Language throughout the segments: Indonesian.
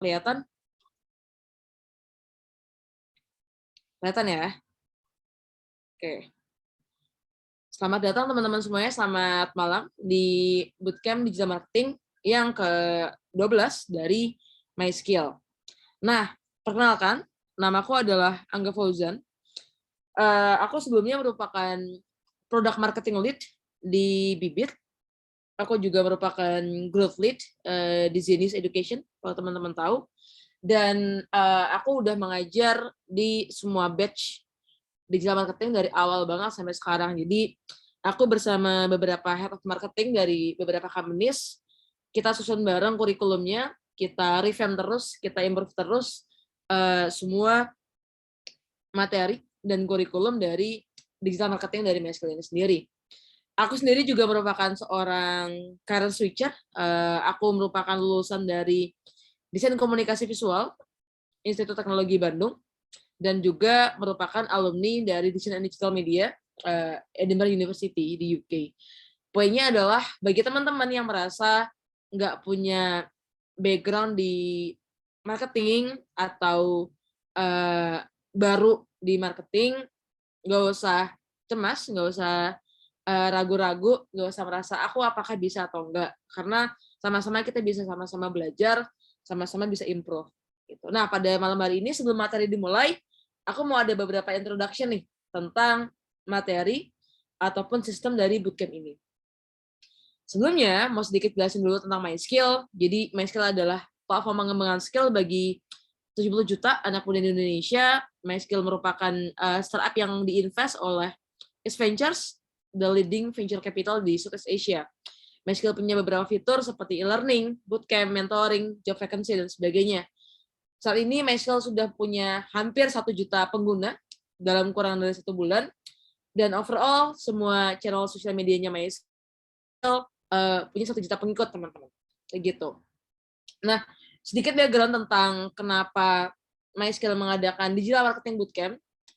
Kelihatan? Kelihatan ya? Oke. Selamat datang teman-teman semuanya, selamat malam di Bootcamp Digital Marketing yang ke-12 dari MySkill. Nah, perkenalkan, namaku adalah Angga Fauzan. Aku sebelumnya merupakan Product Marketing Lead di Bibit. Aku juga merupakan Growth Lead di Zenius Education, kalau teman-teman tahu. Dan aku udah mengajar di semua batch digital marketing dari awal banget sampai sekarang. Jadi aku bersama beberapa head of marketing dari beberapa companies, kita susun bareng kurikulumnya, kita revamp terus, kita improve terus semua materi dan kurikulum dari digital marketing dari MySkill ini sendiri. Aku sendiri juga merupakan seorang career switcher. Aku merupakan lulusan dari Desain Komunikasi Visual, Institut Teknologi Bandung, dan juga merupakan alumni dari Design and Digital Media, Edinburgh University di UK. Poinnya adalah, bagi teman-teman yang merasa nggak punya background di marketing atau baru di marketing, nggak usah cemas, nggak usah ragu-ragu, nggak usah merasa aku apakah bisa atau enggak, karena sama-sama kita bisa sama-sama belajar, sama-sama bisa improve. Gitu. Nah, pada malam hari ini sebelum materi dimulai, aku mau ada beberapa introduction nih tentang materi ataupun sistem dari bootcamp ini. Sebelumnya, mau sedikit jelasin dulu tentang MySkill. Jadi, MySkill adalah platform pengembangan skill bagi 70 juta anak muda di Indonesia. MySkill merupakan startup yang diinvest oleh East Ventures, the leading venture capital di Southeast Asia. MySkill punya beberapa fitur seperti e-learning, bootcamp, mentoring, job vacancy, dan sebagainya. Saat ini MySkill sudah punya hampir 1 juta pengguna dalam kurang dari 1 bulan, dan overall semua channel sosial medianya MySkill punya 1 juta pengikut, teman-teman. Kayak gitu. Nah, sedikit background tentang kenapa MySkill mengadakan Digital Marketing Bootcamp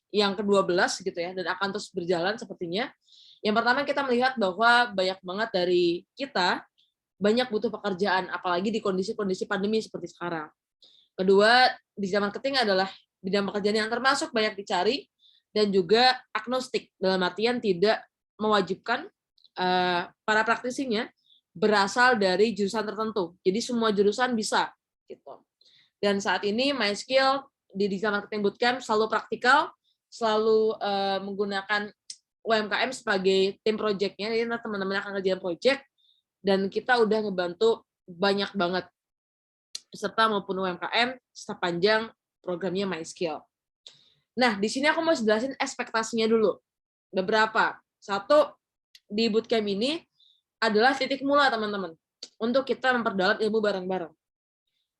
yang ke-12 gitu ya, dan akan terus berjalan sepertinya. Yang pertama, kita melihat bahwa banyak banget dari kita banyak butuh pekerjaan, apalagi di kondisi-kondisi pandemi seperti sekarang. Kedua, digital marketing adalah bidang pekerjaan yang termasuk banyak dicari dan juga agnostik, dalam artian tidak mewajibkan para praktisinya berasal dari jurusan tertentu. Jadi semua jurusan bisa gitu. Dan saat ini MySkill di Digital Marketing Bootcamp selalu praktikal, selalu menggunakan UMKM sebagai tim project-nya. Jadi teman-teman akan ngerjain project, dan kita udah ngebantu banyak banget peserta maupun UMKM sepanjang programnya MySkill. Nah, di sini aku mau jelasin ekspektasinya dulu. Beberapa. Satu, di bootcamp ini adalah titik mula, teman-teman, untuk kita memperdalam ilmu bareng-bareng.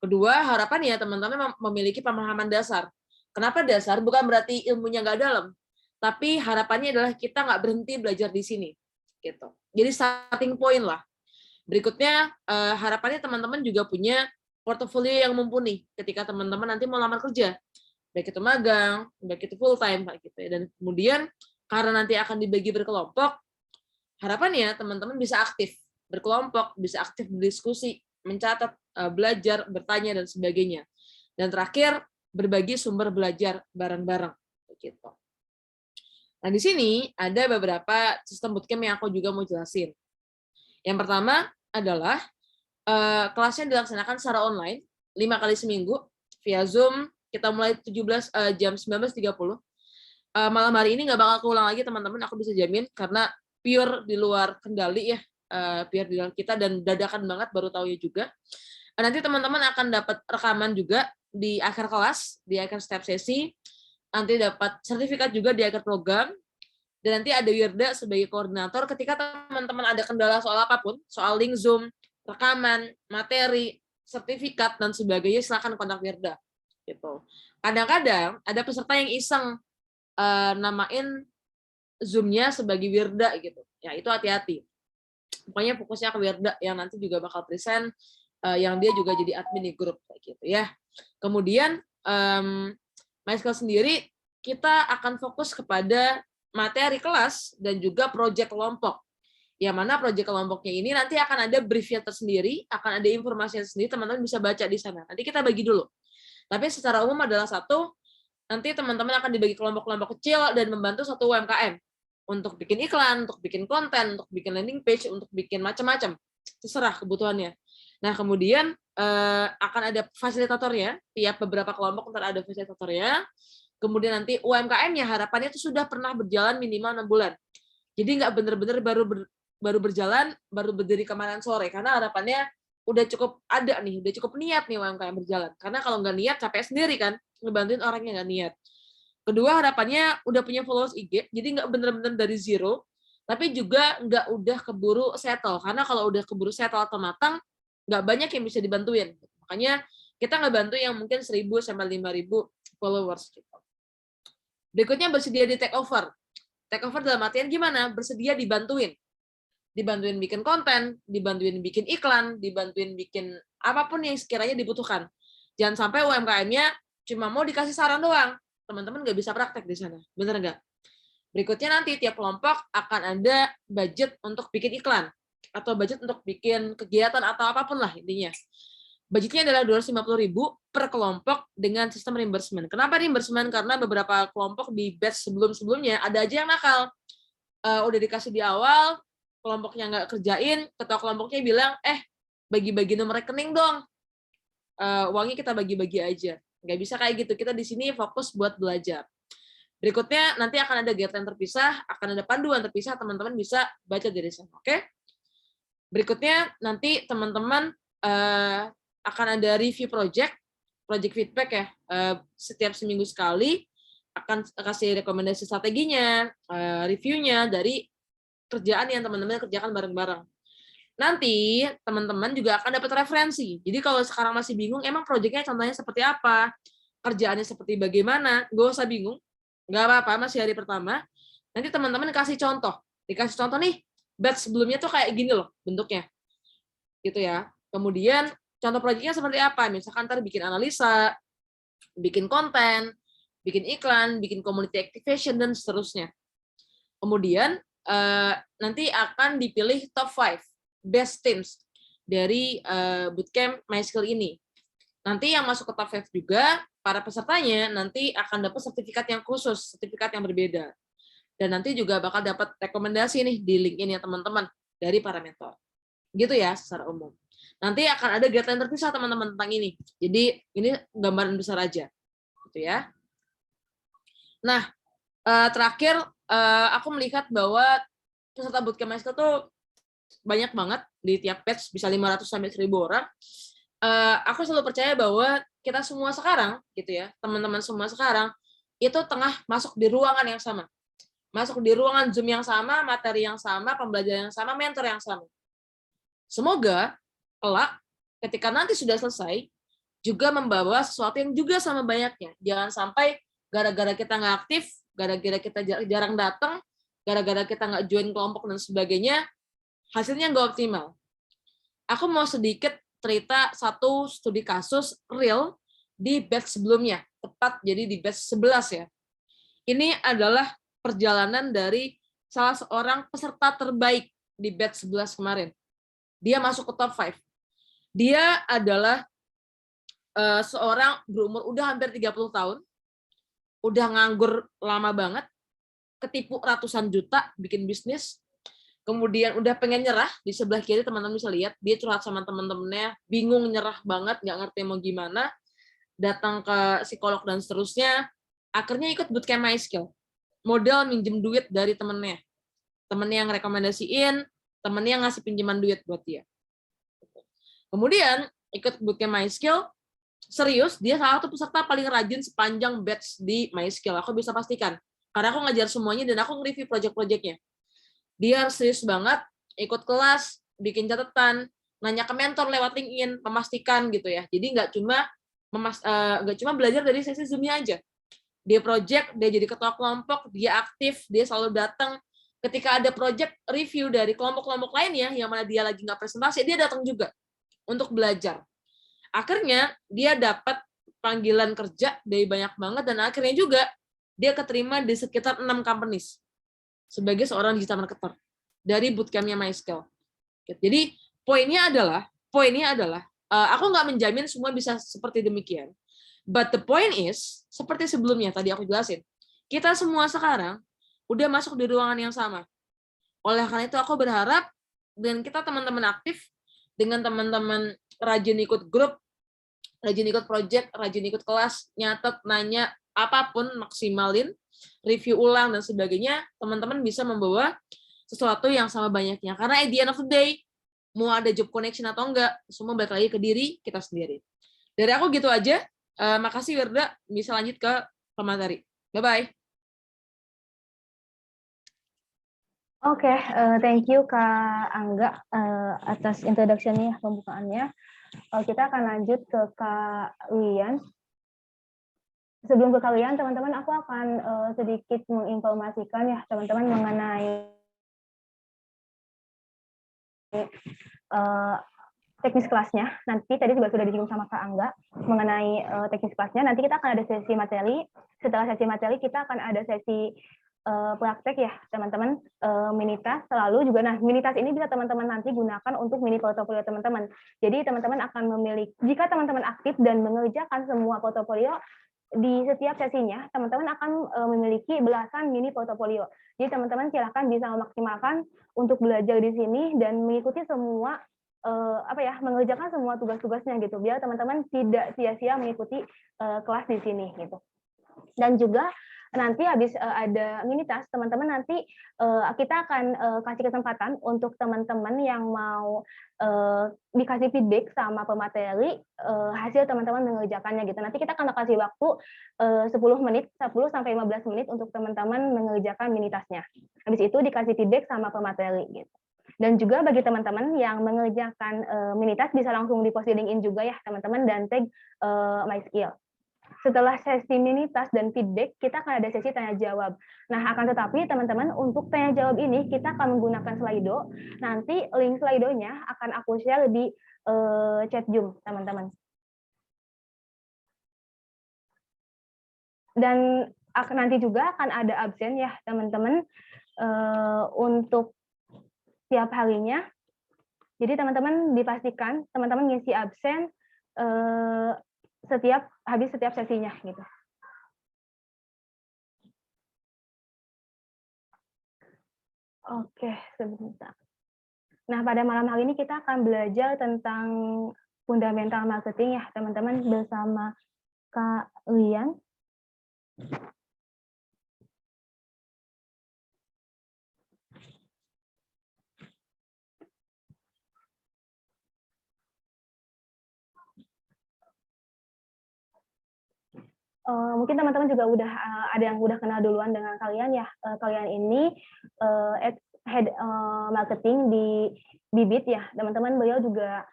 Kedua, harapan ya teman-teman memiliki pemahaman dasar. Kenapa dasar? Bukan berarti ilmunya nggak dalam, tapi harapannya adalah kita nggak berhenti belajar di sini. Gitu. Jadi starting point lah. Berikutnya, harapannya teman-teman juga punya portofolio yang mumpuni ketika teman-teman nanti mau lamar kerja, baik itu magang, baik itu full time, gitu ya. Dan kemudian karena nanti akan dibagi berkelompok, harapannya teman-teman bisa aktif berkelompok, bisa aktif berdiskusi, mencatat, belajar, bertanya, dan sebagainya. Dan terakhir, berbagi sumber belajar bareng-bareng. Gitu. Nah, di sini ada beberapa sistem bootcamp yang aku juga mau jelasin. Yang pertama adalah kelasnya dilaksanakan secara online 5 kali seminggu via Zoom. Kita mulai jam 19.30. Malam hari ini nggak bakal keulang lagi, teman-teman. Aku bisa jamin karena pure di luar kendali ya, pure di luar kita, dan dadakan banget, baru tahu ya juga. Nanti teman-teman akan dapat rekaman juga di akhir kelas, di akhir setiap sesi. Nanti dapat sertifikat juga di akhir program. Dan nanti ada Wirda sebagai koordinator. Ketika teman-teman ada kendala soal apapun, soal link Zoom, rekaman, materi, sertifikat, dan sebagainya, silakan kontak Wirda. Gitu. Kadang-kadang ada peserta yang iseng namain Zoom-nya sebagai Wirda gitu. Ya, itu hati-hati. Pokoknya fokusnya ke Wirda yang nanti juga bakal present, yang dia juga jadi admin di grup kayak gitu ya. Kemudian MySkill sendiri kita akan fokus kepada materi kelas dan juga proyek kelompok Yang mana proyek kelompoknya ini nanti akan ada briefnya tersendiri, akan ada informasinya sendiri, teman-teman bisa baca di sana. Nanti kita bagi dulu. Tapi secara umum adalah satu, nanti teman-teman akan dibagi kelompok-kelompok kecil dan membantu satu UMKM untuk bikin iklan, untuk bikin konten, untuk bikin landing page, untuk bikin macam-macam. Terserah kebutuhannya. Nah, kemudian akan ada fasilitatornya, tiap beberapa kelompok ntar ada fasilitatornya. Kemudian nanti UMKM-nya harapannya itu sudah pernah berjalan minimal 6 bulan. Jadi nggak benar-benar baru berjalan, baru berdiri kemarin sore, karena harapannya udah cukup ada nih, udah cukup niat nih UMKM berjalan. Karena kalau nggak niat, capek sendiri kan, ngebantuin orang yang nggak niat. Kedua, harapannya udah punya followers IG, jadi nggak benar-benar dari zero, tapi juga nggak udah keburu settle. Karena kalau udah keburu settle atau matang, nggak banyak yang bisa dibantuin. Makanya kita nggak bantu yang mungkin 1.000 sampai 5.000 followers. Berikutnya bersedia di take over. Take over dalam artian gimana? Bersedia dibantuin. Dibantuin bikin konten, dibantuin bikin iklan, dibantuin bikin apapun yang sekiranya dibutuhkan. Jangan sampai UMKM-nya cuma mau dikasih saran doang. Teman-teman nggak bisa praktek di sana. Bener nggak? Berikutnya nanti tiap kelompok akan ada budget untuk bikin iklan. Atau budget untuk bikin kegiatan atau apapun lah intinya. Budgetnya adalah 250.000 per kelompok dengan sistem reimbursement. Kenapa reimbursement? Karena beberapa kelompok di batch sebelum-sebelumnya ada aja yang nakal. Udah dikasih di awal, kelompoknya nggak kerjain, ketua kelompoknya bilang, bagi-bagi nomor rekening dong, uangnya kita bagi-bagi aja. Nggak bisa kayak gitu, kita di sini fokus buat belajar. Berikutnya nanti akan ada guideline terpisah, akan ada panduan terpisah, teman-teman bisa baca dari sana, oke? Berikutnya nanti teman-teman akan ada review project feedback ya, setiap seminggu sekali, akan kasih rekomendasi strateginya, reviewnya dari kerjaan yang teman-teman kerjakan bareng-bareng. Nanti teman-teman juga akan dapat referensi. Jadi kalau sekarang masih bingung, emang proyeknya contohnya seperti apa, kerjaannya seperti bagaimana, nggak usah bingung, nggak apa-apa, masih hari pertama. Nanti teman-teman dikasih contoh nih, batch sebelumnya tuh kayak gini loh bentuknya, gitu ya. Kemudian contoh proyeknya seperti apa? Misalkan ntar bikin analisa, bikin konten, bikin iklan, bikin community activation dan seterusnya. Kemudian nanti akan dipilih top 5 best teams dari bootcamp MySkill ini. Nanti yang masuk ke top 5 juga, para pesertanya nanti akan dapat sertifikat yang khusus, sertifikat yang berbeda. Dan nanti juga bakal dapat rekomendasi nih di LinkedIn ya teman-teman dari para mentor. Gitu ya secara umum. Nanti akan ada guideline terpisah teman-teman tentang ini. Jadi ini gambaran besar aja. Gitu ya. Nah, terakhir aku melihat bahwa peserta bootcamp MySkill tuh banyak banget di tiap batch, bisa 500 sampai 1.000 orang. Aku selalu percaya bahwa kita semua sekarang, gitu ya, teman-teman semua sekarang, itu tengah masuk di ruangan yang sama. Masuk di ruangan Zoom yang sama, materi yang sama, pembelajaran yang sama, mentor yang sama. Semoga kelak ketika nanti sudah selesai, juga membawa sesuatu yang juga sama banyaknya. Jangan sampai gara-gara kita nggak aktif, gara-gara kita jarang datang, gara-gara kita nggak join kelompok dan sebagainya, hasilnya nggak optimal. Aku mau sedikit cerita satu studi kasus real di batch sebelumnya, tepat jadi di batch 11 ya. Ini adalah perjalanan dari salah seorang peserta terbaik di batch 11 kemarin. Dia masuk ke top 5. Dia adalah seorang berumur udah hampir 30 tahun, udah nganggur lama banget, ketipu ratusan juta bikin bisnis, kemudian udah pengen nyerah. Di sebelah kiri teman-teman bisa lihat, dia curhat sama teman-temannya, bingung, nyerah banget, nggak ngerti mau gimana, datang ke psikolog dan seterusnya, akhirnya ikut bootcamp MySkill. Modal minjem duit dari temennya yang rekomendasiin, temennya yang ngasih pinjaman duit buat dia. Kemudian ikut bootcamp MySkill, serius, dia salah satu peserta paling rajin sepanjang batch di MySkill. Aku bisa pastikan. Karena aku ngajar semuanya dan aku nge-review project-projectnya. Dia serius banget, ikut kelas, bikin catatan, nanya ke mentor lewat LinkedIn, memastikan gitu ya. Jadi nggak cuma belajar dari sesi Zoom-nya aja. Dia project, dia jadi ketua kelompok, dia aktif, dia selalu datang. Ketika ada project review dari kelompok-kelompok lainnya, yang mana dia lagi nggak presentasi, dia datang juga untuk belajar. Akhirnya dia dapat panggilan kerja dari banyak banget, dan akhirnya juga dia keterima di sekitar 6 companies sebagai seorang digital marketer. dari bootcampnya MySkill. Jadi poinnya adalah aku nggak menjamin semua bisa seperti demikian. But the point is, seperti sebelumnya tadi aku jelasin, kita semua sekarang udah masuk di ruangan yang sama. Oleh karena itu aku berharap dengan kita teman-teman aktif, dengan teman-teman rajin ikut grup, rajin ikut project, rajin ikut kelas, nyatet, nanya, apapun, maksimalin, review ulang, dan sebagainya, teman-teman bisa membawa sesuatu yang sama banyaknya. Karena at the end of the day, mau ada job connection atau enggak, semua balik lagi ke diri kita sendiri. Dari aku gitu aja. Makasih Wirda, bisa lanjut ke pemateri. Bye-bye. Oke, thank you Kak Angga atas introduction-nya, pembukaannya. Kita akan lanjut ke Kak Lian. Sebelum ke kalian, teman-teman, aku akan sedikit menginformasikan ya, teman-teman, mengenai teknis kelasnya. Nanti tadi juga sudah disinggung sama Kak Angga mengenai teknis kelasnya. Nanti kita akan ada sesi materi. Setelah sesi materi, kita akan ada sesi praktek ya, teman-teman. Mini task selalu juga. Nah, mini task ini bisa teman-teman nanti gunakan untuk mini portofolio teman-teman. Jadi teman-teman akan memiliki, jika teman-teman aktif dan mengerjakan semua portofolio di setiap sesinya, teman-teman akan memiliki belasan mini portofolio. Jadi teman-teman silahkan bisa memaksimalkan untuk belajar di sini dan mengikuti semua mengerjakan semua tugas-tugasnya gitu, biar teman-teman tidak sia-sia mengikuti kelas di sini gitu. Dan juga nanti habis ada mini task, teman-teman nanti kita akan kasih kesempatan untuk teman-teman yang mau dikasih feedback sama pemateri hasil teman-teman mengerjakannya gitu. Nanti kita akan kasih waktu 10 sampai 15 menit untuk teman-teman mengerjakan mini task-nya. Habis itu dikasih feedback sama pemateri gitu. Dan juga bagi teman-teman yang mengerjakan mini task bisa langsung di post di LinkedIn juga ya teman-teman, dan tag MySkill. Setelah sesi mini task dan feedback, kita akan ada sesi tanya jawab. Nah, akan tetapi teman-teman untuk tanya jawab ini kita akan menggunakan Slido. Nanti link Slido-nya akan aku share di chat Zoom, teman-teman. Dan nanti juga akan ada absen ya, teman-teman, untuk tiap harinya. Jadi teman-teman dipastikan teman-teman ngisi absen habis setiap sesinya gitu. Oke, sebentar. Nah, pada malam hari ini kita akan belajar tentang fundamental marketing ya, teman-teman, bersama Kak Lian. Mungkin teman-teman juga udah ada yang udah kenal duluan dengan kalian ya. Kalian ini head marketing di Bibit ya, teman-teman. Beliau juga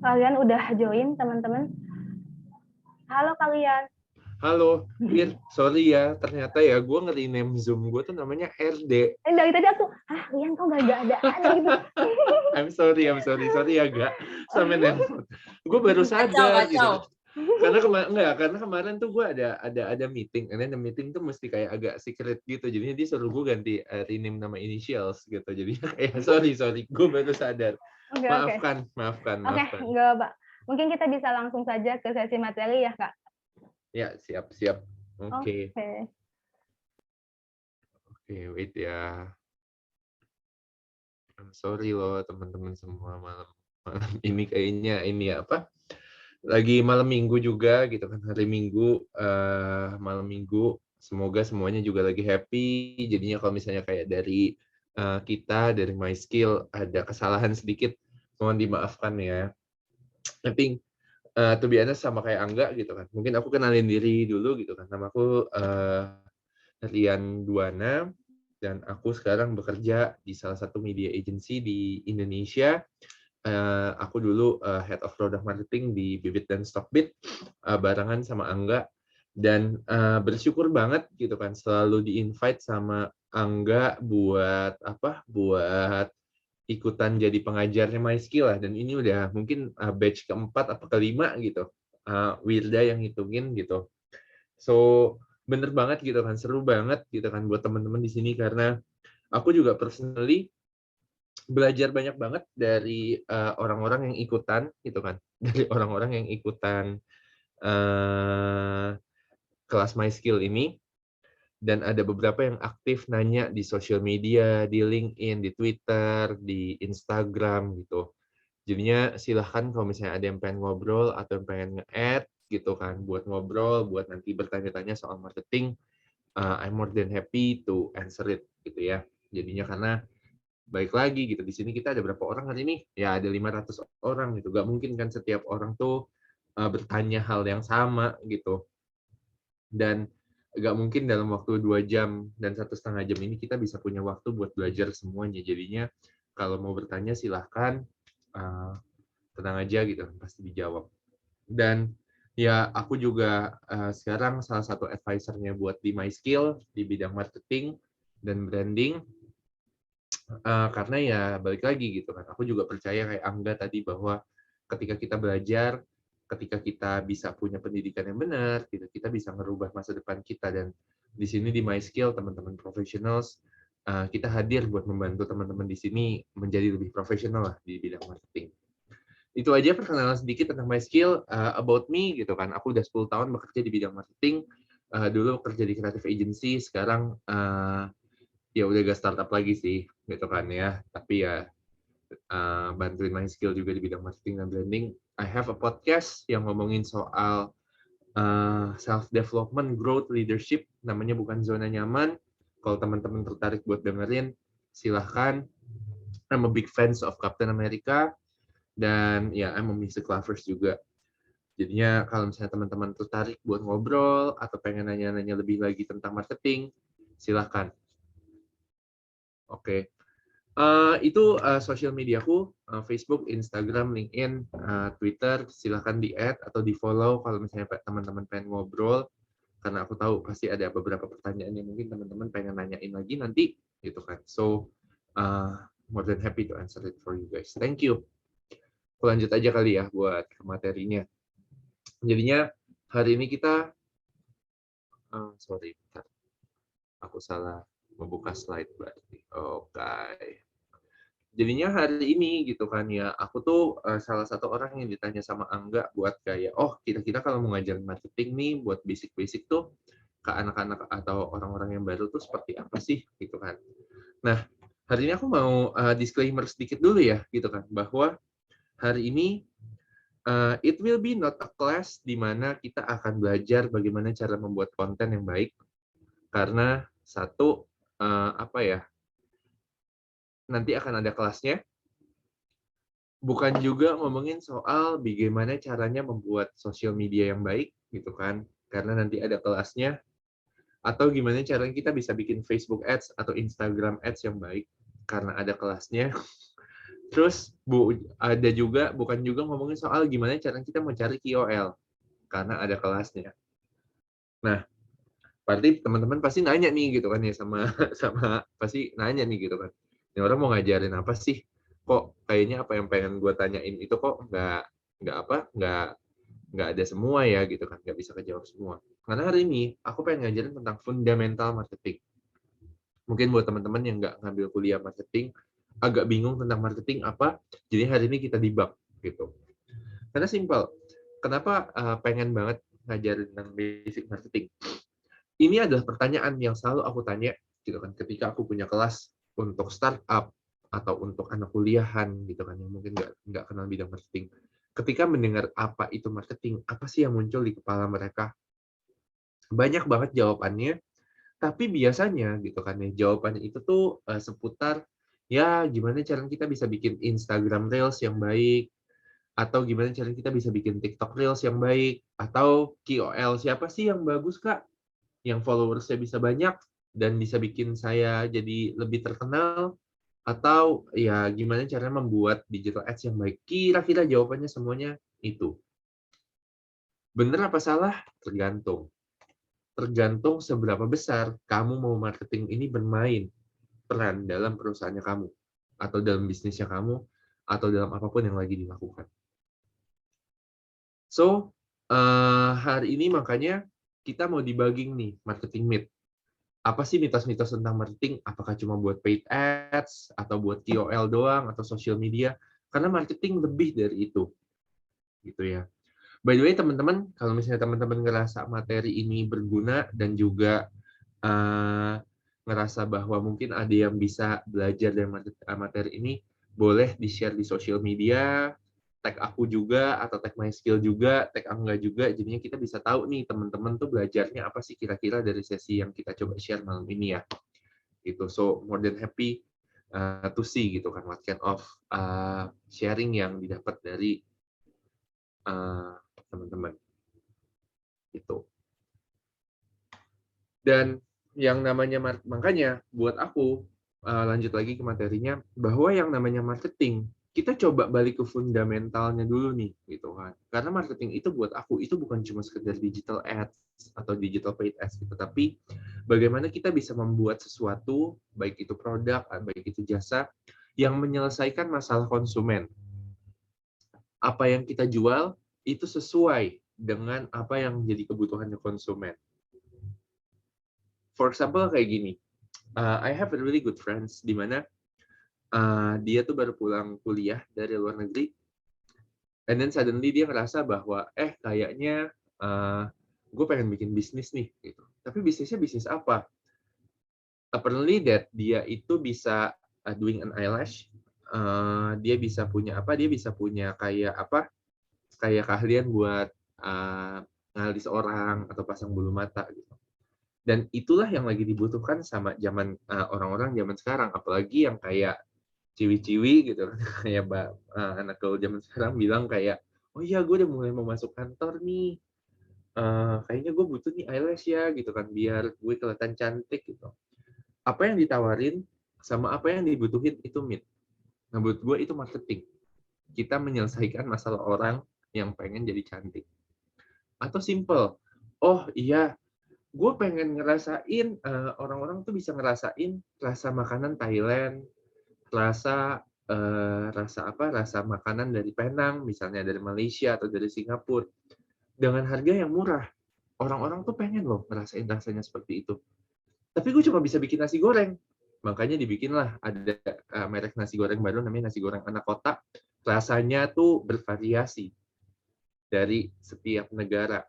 kalian udah join teman-teman. Halo kalian. Halo, Wir, sorry ya, ternyata ya gue nge-rename Zoom gue tuh namanya RD. Dari tadi aku, Lian kok gak ada gitu. I'm sorry ya gak sampai nelpon. Gue baru sadar gitu. Karena kemarin tuh gue ada meeting, and the meeting tuh mesti kayak agak secret gitu. Jadinya dia suruh gue ganti rename nama initials gitu. Jadi kayak sorry, gue baru sadar. Maafkan. Oke, enggak, Pak. Mungkin kita bisa langsung saja ke sesi materi ya, Kak. Ya, siap. Oke, wait ya. Sorry loh teman-teman semua, malam ini kayaknya ini apa? Lagi malam minggu juga gitu kan, hari Minggu, malam Minggu. Semoga semuanya juga lagi happy. Jadinya kalau misalnya kayak dari kita dari MySkill ada kesalahan sedikit, mohon dimaafkan ya. I think to be honest sama kayak Angga gitu kan. Mungkin aku kenalin diri dulu gitu kan. Namaku Rian Duana dan aku sekarang bekerja di salah satu media agency di Indonesia. Aku dulu head of product marketing di Bibit dan Stockbit barengan sama Angga, dan bersyukur banget gitu kan selalu di-invite sama Angga buat ikutan jadi pengajarnya MySkill lah, dan ini udah mungkin batch keempat atau kelima gitu. Wirda yang hitungin gitu. So bener banget gitu kan, seru banget gitu kan buat teman-teman di sini, karena aku juga personally belajar banyak banget dari orang-orang yang ikutan gitu kan, dari orang-orang yang ikutan kelas MySkill ini. Dan ada beberapa yang aktif nanya di sosial media, di LinkedIn, di Twitter, di Instagram gitu. Jadinya silahkan kalau misalnya ada yang pengen ngobrol atau yang pengen nge-add gitu kan, buat ngobrol, buat nanti bertanya-tanya soal marketing, I'm more than happy to answer it gitu ya. Jadinya karena baik lagi gitu, di sini kita ada berapa orang hari ini? Ya ada 500 orang gitu. Gak mungkin kan setiap orang tuh bertanya hal yang sama gitu. Dan nggak mungkin dalam waktu 2 jam dan 1,5 jam ini kita bisa punya waktu buat belajar semuanya. Jadinya kalau mau bertanya silahkan, tenang aja gitu, pasti dijawab. Dan ya aku juga sekarang salah satu advisor-nya buat di MySkill di bidang marketing dan branding, karena ya balik lagi gitu kan, aku juga percaya kayak Angga tadi bahwa ketika kita belajar, ketika kita bisa punya pendidikan yang benar, gitu, kita bisa merubah masa depan kita. Dan di sini di MySkill, teman-teman professionals, kita hadir buat membantu teman-teman di sini menjadi lebih profesional lah di bidang marketing. Itu aja perkenalan sedikit tentang MySkill, about me gitu kan. Aku udah 10 tahun bekerja di bidang marketing, dulu kerja di creative agency, sekarang ya udah gak startup lagi sih gitu kan ya. Tapi ya bantuin MySkill juga di bidang marketing dan branding. I have a podcast yang ngomongin soal self-development, growth, leadership. Namanya Bukan Zona Nyaman. Kalau teman-teman tertarik buat dengerin, silahkan. I'm a big fans of Captain America. Dan ya, I'm a music lovers juga. Jadinya kalau misalnya teman-teman tertarik buat ngobrol atau pengen nanya-nanya lebih lagi tentang marketing, silahkan. Oke. Itu sosial mediaku, Facebook, Instagram, LinkedIn, Twitter, silahkan di-add atau di-follow kalau misalnya teman-teman pengen ngobrol, karena aku tahu pasti ada beberapa pertanyaan yang mungkin teman-teman pengen nanyain lagi nanti, gitu kan. So, more than happy to answer it for you guys. Thank you. Aku lanjut aja kali ya buat materinya. Jadinya hari ini kita, sorry, aku salah membuka slide berarti. Oke. Jadinya hari ini gitu kan ya, aku tuh salah satu orang yang ditanya sama Angga buat kayak, oh kira-kira kalau mau ngajarin marketing nih buat basic-basic tuh ke anak-anak atau orang-orang yang baru tuh seperti apa sih gitu kan. Nah, hari ini aku mau disclaimer sedikit dulu ya gitu kan, bahwa hari ini it will be not a class di mana kita akan belajar bagaimana cara membuat konten yang baik, karena satu, apa ya, nanti akan ada kelasnya. Bukan juga ngomongin soal bagaimana caranya membuat sosial media yang baik, gitu kan. Karena nanti ada kelasnya. Atau gimana caranya kita bisa bikin Facebook Ads atau Instagram Ads yang baik, karena ada kelasnya. Terus ada juga, bukan juga ngomongin soal gimana caranya kita mencari KOL, karena ada kelasnya. Nah, berarti teman-teman pasti nanya nih gitu kan ya, sama pasti nanya nih gitu kan. Ini orang mau ngajarin apa sih? Kok kayaknya apa yang pengen gue tanyain itu kok nggak ada semua ya gitu kan, nggak bisa kejawab semua. Karena hari ini aku pengen ngajarin tentang fundamental marketing. Mungkin buat teman-teman yang nggak ngambil kuliah marketing, agak bingung tentang marketing apa, jadi hari ini kita debug gitu. Karena simple, kenapa pengen banget ngajarin tentang basic marketing? Ini adalah pertanyaan yang selalu aku tanya gitu kan, ketika aku punya kelas untuk startup atau untuk anak kuliahan gitu kan, yang mungkin nggak kenal bidang marketing. Ketika mendengar apa itu marketing, apa sih yang muncul di kepala mereka? Banyak banget jawabannya, tapi biasanya gitu kan ya, jawabannya itu tuh seputar ya gimana cara kita bisa bikin Instagram Reels yang baik, atau gimana cara kita bisa bikin TikTok Reels yang baik, atau KOL siapa sih yang bagus Kak, yang followers-nya bisa banyak dan bisa bikin saya jadi lebih terkenal, atau ya gimana caranya membuat digital ads yang baik. Kira-kira jawabannya semuanya itu. Benar apa salah? Tergantung. Tergantung seberapa besar kamu mau marketing ini bermain peran dalam perusahaannya kamu. atau dalam bisnisnya kamu, atau dalam apapun yang lagi dilakukan. So, hari ini makanya kita mau debugging nih, marketing myth. Apa sih mitos-mitos tentang marketing? Apakah cuma buat paid ads, atau buat KOL doang, atau social media? Karena marketing lebih dari itu. Gitu ya. By the way, teman-teman, kalau misalnya teman-teman ngerasa materi ini berguna dan juga ngerasa bahwa mungkin ada yang bisa belajar dari materi ini, boleh di-share di social media, tag aku juga, atau tag MySkill juga, tag Angga juga, jadinya kita bisa tahu nih teman-teman tuh belajarnya apa sih kira-kira dari sesi yang kita coba share malam ini ya. Gitu. So, more than happy to see gitu kan what kind of sharing yang didapat dari teman-teman. Gitu. Dan yang namanya makanya buat aku lanjut lagi ke materinya, bahwa yang namanya marketing kita coba balik ke fundamentalnya dulu nih gitu kan. Karena marketing itu buat aku itu bukan cuma sekedar digital ads atau digital paid ads gitu, tapi bagaimana kita bisa membuat sesuatu, baik itu produk, baik itu jasa, yang menyelesaikan masalah konsumen. Apa yang kita jual itu sesuai dengan apa yang menjadi kebutuhannya konsumen. For example kayak gini, I have a really good friends di mana dia tuh baru pulang kuliah dari luar negeri, and then suddenly dia ngerasa bahwa kayaknya gue pengen bikin bisnis nih gitu. Tapi bisnisnya bisnis apa? Apparently that dia itu bisa doing an eyelash, dia bisa punya apa? Dia bisa punya kayak apa? Kayak keahlian buat ngalis orang atau pasang bulu mata gitu. Dan itulah yang lagi dibutuhkan sama zaman orang-orang zaman sekarang, apalagi yang kayak ciwi-ciwi gitu kan, kayak anak gaul zaman sekarang bilang kayak, oh iya gue udah mulai mau masuk kantor nih, kayaknya gue butuh nih eyelash ya gitu kan, biar gue kelihatan cantik gitu. Apa yang ditawarin sama apa yang dibutuhin itu myth. Nah, menurut gue itu marketing. Kita menyelesaikan masalah orang yang pengen jadi cantik. Atau simple, oh iya, gue pengen ngerasain, orang-orang tuh bisa ngerasain rasa makanan Thailand, rasa rasa makanan dari Penang, misalnya dari Malaysia atau dari Singapura, dengan harga yang murah. Orang-orang tuh pengen loh ngerasain rasanya seperti itu. Tapi gue cuma bisa bikin nasi goreng. Makanya dibikinlah ada merek nasi goreng baru namanya nasi goreng anak kota. Rasanya tuh bervariasi dari setiap negara.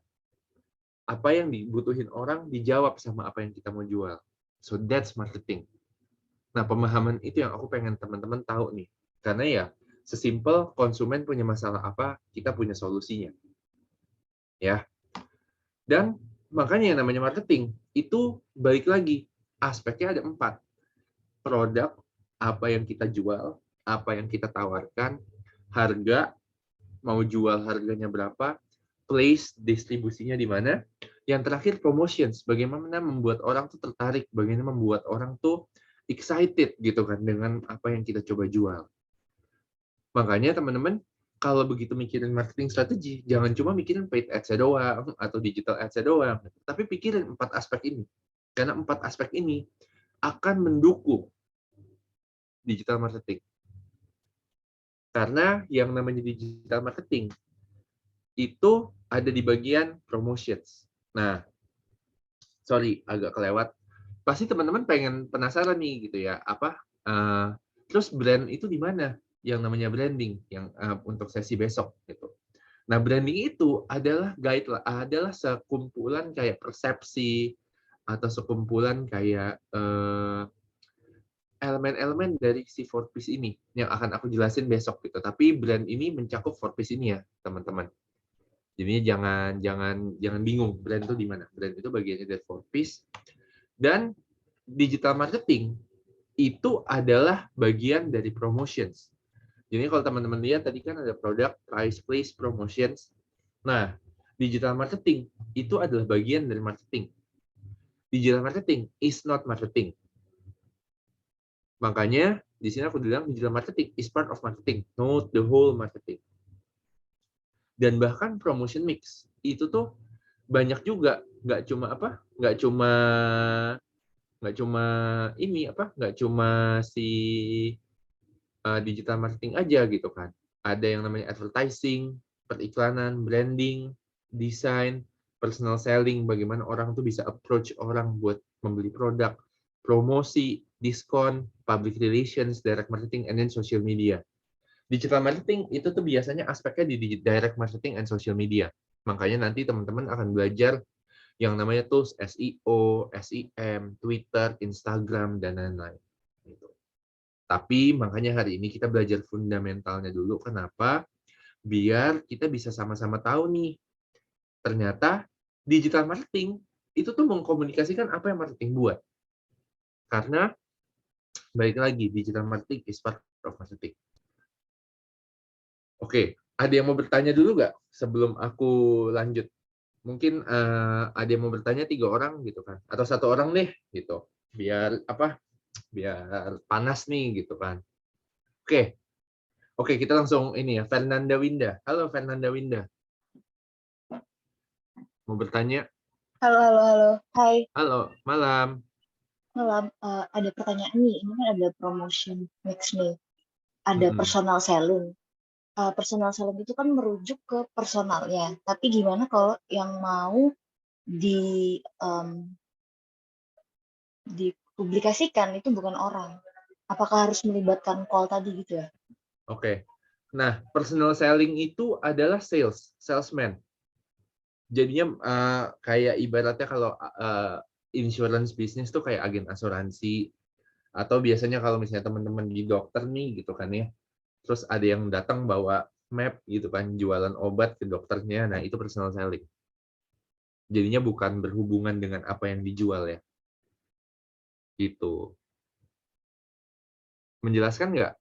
Apa yang dibutuhin orang dijawab sama apa yang kita mau jual. So that's marketing. Nah, pemahaman itu yang aku pengen teman-teman tahu nih. Karena ya, sesimpel konsumen punya masalah apa, kita punya solusinya. Ya. Dan makanya yang namanya marketing, itu balik lagi, aspeknya ada 4. Produk, apa yang kita jual, apa yang kita tawarkan, harga, mau jual harganya berapa, place, distribusinya di mana, yang terakhir promotions, bagaimana membuat orang tuh tertarik, bagaimana membuat orang tuh excited gitu kan dengan apa yang kita coba jual. Makanya teman-teman, kalau begitu mikirin marketing strategi, jangan cuma mikirin paid ads-nya doang atau digital ads-nya doang, tapi pikirin 4 aspek ini. Karena 4 aspek ini akan mendukung digital marketing. Karena yang namanya digital marketing itu ada di bagian promotions. Nah, sorry agak kelewat. Pasti teman-teman pengen penasaran nih gitu ya, terus brand itu di mana? Yang namanya branding yang untuk sesi besok gitu. Nah, branding itu adalah adalah sekumpulan kayak persepsi atau sekumpulan kayak elemen-elemen dari si 4Piece ini yang akan aku jelasin besok gitu. Tapi brand ini mencakup 4Piece ini ya, teman-teman. Jadinya jangan bingung brand itu di mana. Brand itu bagiannya dari 4Piece. Dan digital marketing itu adalah bagian dari promotions. Jadi kalau teman-teman lihat tadi kan ada produk, price, place, promotions. Nah, digital marketing itu adalah bagian dari marketing. Digital marketing is not marketing. Makanya di sini aku bilang digital marketing is part of marketing, not the whole marketing. Dan bahkan promotion mix itu tuh banyak juga, nggak cuma nggak cuma si digital marketing aja gitu kan. Ada yang namanya advertising, periklanan, branding, desain, personal selling, bagaimana orang tuh bisa approach orang buat membeli produk, promosi, diskon, public relations, direct marketing, and then social media. Digital marketing itu tuh biasanya aspeknya di direct marketing and social media. Makanya nanti teman-teman akan belajar yang namanya tools SEO, SEM, Twitter, Instagram, dan lain-lain. Gitu. Tapi makanya hari ini kita belajar fundamentalnya dulu. Kenapa? Biar kita bisa sama-sama tahu nih, ternyata digital marketing itu tuh mengkomunikasikan apa yang marketing buat. Karena, balik lagi, digital marketing is part of marketing. Oke, ada yang mau bertanya dulu nggak sebelum aku lanjut? Mungkin ada yang mau bertanya 3 orang gitu kan, atau 1 orang deh gitu, biar apa? Biar panas nih gitu kan. Oke, oke kita langsung ini ya, Fernanda Winda. Halo Fernanda Winda. Mau bertanya? Halo, halo, halo. Hai, Halo, malam. malam. Ada pertanyaan nih. Ini kan ada promotion mix nih. Ada personal selling. Personal selling itu kan merujuk ke personalnya. Tapi gimana kalau yang mau dipublikasikan itu bukan orang? Apakah harus melibatkan call tadi gitu ya? Oke. Nah, personal selling itu adalah salesman. Jadinya kayak ibaratnya kalau insurance bisnis tuh kayak agen asuransi, atau biasanya kalau misalnya teman-teman di dokter nih gitu kan ya, terus ada yang datang bawa map gitu kan, jualan obat ke dokternya, nah itu personal selling. Jadinya bukan berhubungan dengan apa yang dijual ya. Gitu. Menjelaskan nggak?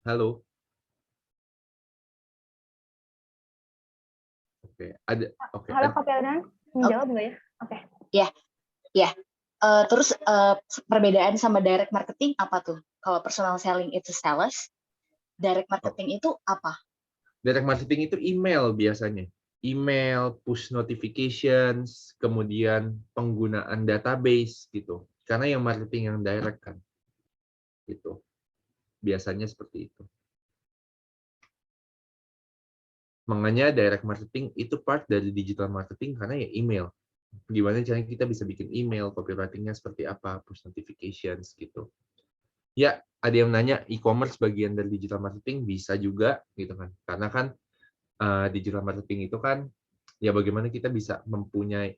Halo? Oke, ada. Oke. Halo Kak Feldan, menjawab nggak ya? Oke. Ya. Terus perbedaan sama direct marketing apa tuh? Kalau personal selling itu sales, direct marketing itu apa? Direct marketing itu email biasanya. Email, push notifications, kemudian penggunaan database gitu. Karena yang marketing yang direct kan. Gitu. Biasanya seperti itu. Makanya direct marketing itu part dari digital marketing karena ya email. Gimana caranya kita bisa bikin email, copywriting-nya seperti apa, push notifications gitu. Ya, ada yang nanya e-commerce bagian dari digital marketing, bisa juga gitu kan. Karena kan digital marketing itu kan ya bagaimana kita bisa mempunyai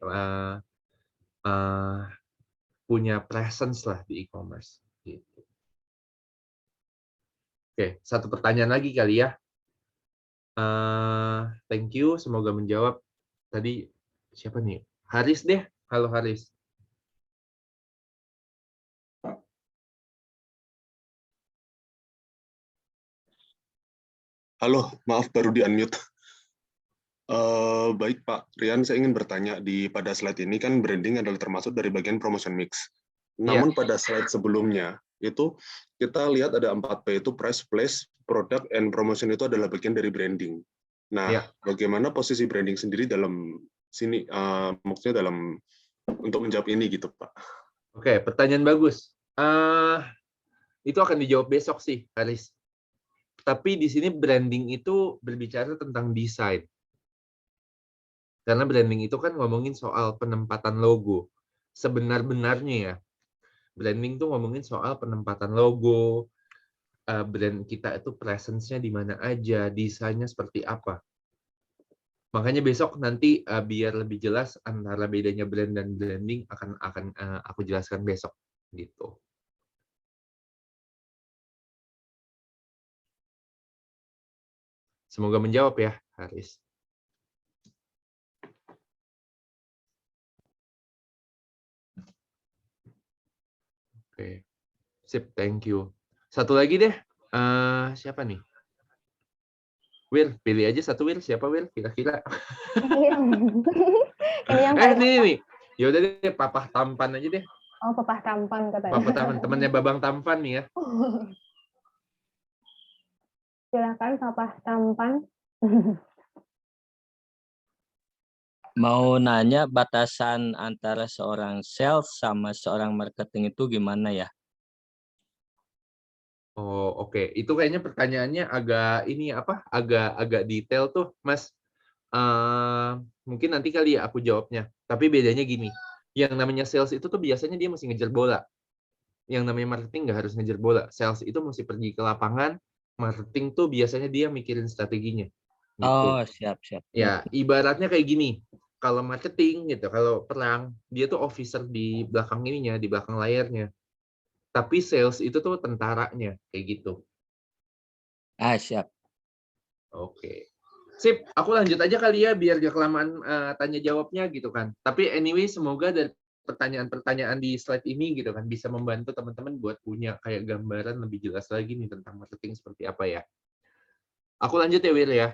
punya presence lah di e-commerce gitu. Oke, 1 pertanyaan lagi kali ya. Thank you, semoga menjawab. Tadi siapa nih? Haris deh. Halo Haris. Halo, maaf baru di-unmute. Baik Pak Rian, saya ingin bertanya pada slide ini kan branding adalah termasuk dari bagian promotion mix. Namun pada slide sebelumnya itu kita lihat ada 4P itu price, place, product, and promotion itu adalah bagian dari branding. Nah, bagaimana posisi branding sendiri dalam sini, maksudnya untuk menjawab ini gitu Pak? Oke, pertanyaan bagus. Itu akan dijawab besok sih, Haris. Tapi di sini branding itu berbicara tentang desain. Karena branding itu kan ngomongin soal penempatan logo. Sebenar-benarnya ya, branding tuh ngomongin soal penempatan logo, brand kita itu presence-nya di mana aja, desainnya seperti apa. Makanya besok nanti biar lebih jelas antara bedanya brand dan branding akan aku jelaskan besok gitu. Semoga menjawab ya, Haris. Oke. Sip, thank you. 1 lagi deh. Siapa nih? Wir, pilih aja 1 Wir. Siapa Wir? Kira-kira. Ini yang paling nih. Ya udah deh, Papah Tampan aja deh. Oh, Papah Tampan katanya. Papah Tampan, temannya Babang Tampan nih ya. Silakan Papah Tampan. Mau nanya batasan antara seorang sales sama seorang marketing itu gimana ya? Oh, oke. Itu kayaknya pertanyaannya agak ini apa? Agak detail tuh, Mas. Mungkin nanti kali ya aku jawabnya. Tapi bedanya gini, yang namanya sales itu tuh biasanya dia mesti ngejar bola. Yang namanya marketing nggak harus ngejar bola. Sales itu mesti pergi ke lapangan, marketing tuh biasanya dia mikirin strateginya. Oh, Gitu. siap. Ya, ibaratnya kayak gini. Kalau marketing gitu, kalau perang, dia tuh officer di belakang ininya, di belakang layarnya. Tapi sales itu tuh tentaranya, kayak gitu. Siap. Oke. Sip, aku lanjut aja kali ya biar gak kelamaan tanya jawabnya gitu kan. Tapi anyway, semoga dari pertanyaan-pertanyaan di slide ini gitu kan bisa membantu teman-teman buat punya kayak gambaran lebih jelas lagi nih tentang marketing seperti apa ya. Aku lanjut ya Wir ya.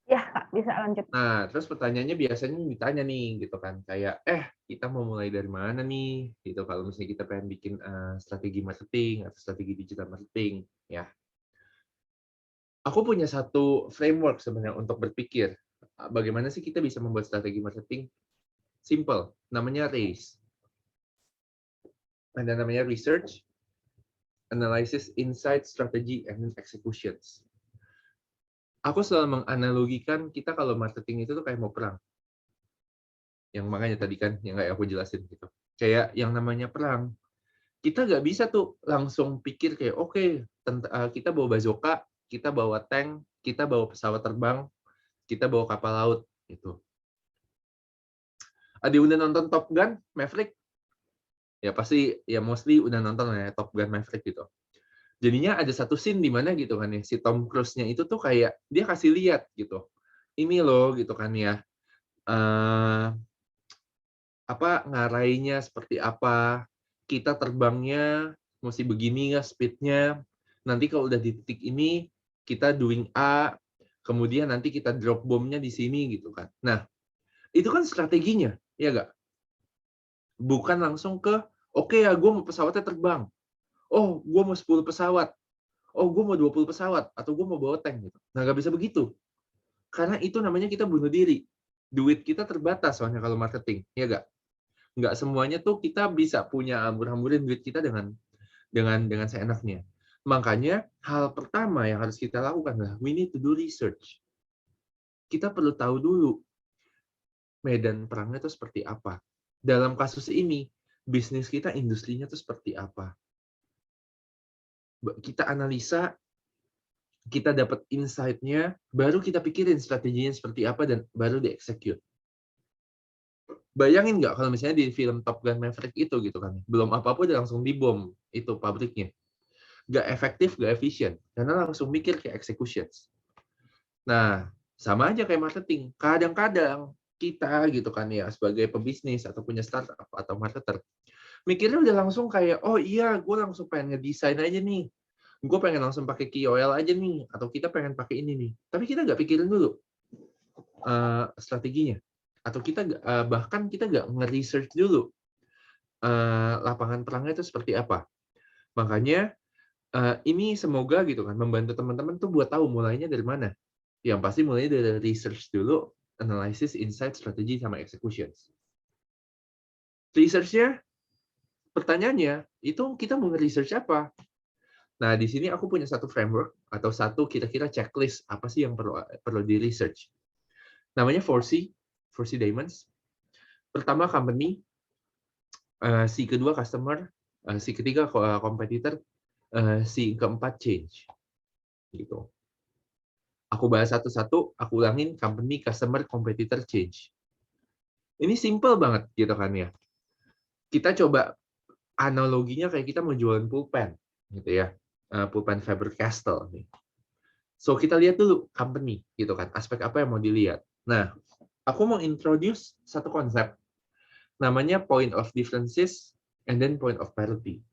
Ya, Kak, bisa lanjut. Nah, terus pertanyaannya biasanya ditanya nih gitu kan kayak kita mau mulai dari mana nih gitu kalau misalnya kita pengen bikin strategi marketing atau strategi digital marketing ya. Aku punya satu framework sebenarnya untuk berpikir bagaimana sih kita bisa membuat strategi marketing. Simple, namanya RACE. Ada namanya Research, Analysis, Insight, Strategy, and Executions. Aku selalu menganalogikan kita kalau marketing itu tuh kayak mau perang. Yang makanya tadi kan yang kayak aku jelasin gitu. Kayak yang namanya perang, kita nggak bisa tuh langsung pikir kayak kita bawa bazooka, kita bawa tank, kita bawa pesawat terbang, kita bawa kapal laut gitu. Ada udah nonton Top Gun Maverick? Ya pasti ya mostly udah nonton ya Top Gun Maverick gitu. Jadinya ada satu scene di mana gitu kan ya si Tom Cruise-nya itu tuh kayak dia kasih lihat gitu. Ini loh gitu kan ya. Ngarainya seperti apa, kita terbangnya mesti begini nggak speed-nya. Nanti kalau udah di titik ini kita doing A, kemudian nanti kita drop bomnya di sini gitu kan. Nah, itu kan strateginya, ya nggak? Bukan langsung ke oke ya gue mau pesawatnya terbang. Oh, gue mau 10 pesawat. Oh, gue mau 20 pesawat. Atau gue mau bawa tank. Gitu. Nah, nggak bisa begitu. Karena itu namanya kita bunuh diri. Duit kita terbatas soalnya kalau marketing. Ya nggak? Nggak semuanya tuh kita bisa punya hambur-hamburin duit kita dengan seenaknya. Makanya hal pertama yang harus kita lakukan adalah we need to do research. Kita perlu tahu dulu medan perangnya itu seperti apa. Dalam kasus ini, bisnis kita, industrinya itu seperti apa. Kita analisa, kita dapat insight-nya, baru kita pikirin strateginya seperti apa, dan baru di-execute. Bayangin nggak kalau misalnya di film Top Gun Maverick itu gitu kan, belum apa-apa udah langsung dibom itu pabriknya. Nggak efektif, nggak efisien, karena langsung mikir ke executions. Nah, sama aja kayak marketing. Kadang-kadang kita gitu kan ya, sebagai pebisnis atau punya startup atau marketer, mikirnya udah langsung kayak, oh iya, gue langsung pengen ngedesain aja nih. Gue pengen langsung pakai KOL aja nih, atau kita pengen pakai ini nih. Tapi kita nggak pikirin dulu strateginya. Atau kita bahkan kita nggak nge-research dulu lapangan perangnya itu seperti apa. Makanya ini semoga gitu kan membantu teman-teman tuh buat tahu mulainya dari mana. Yang pasti mulainya dari research dulu, analysis, insight, strategi, sama executions. Research-nya, pertanyaannya, itu kita mau nge-research apa? Nah, di sini aku punya satu framework atau satu kira-kira checklist apa sih yang perlu di-research. Namanya 4C Diamonds. Pertama company, C kedua customer, C ketiga competitor, C keempat change. Gitu. Aku bahas satu-satu, aku ulangin company, customer, competitor, change. Ini simple banget gitu kan ya. Kita coba analoginya kayak kita mau jualan pulpen gitu ya. Pulpen Faber-Castell nih. So kita lihat dulu company gitu kan, aspek apa yang mau dilihat. Nah, aku mau introduce satu konsep namanya point of differences and then point of parity.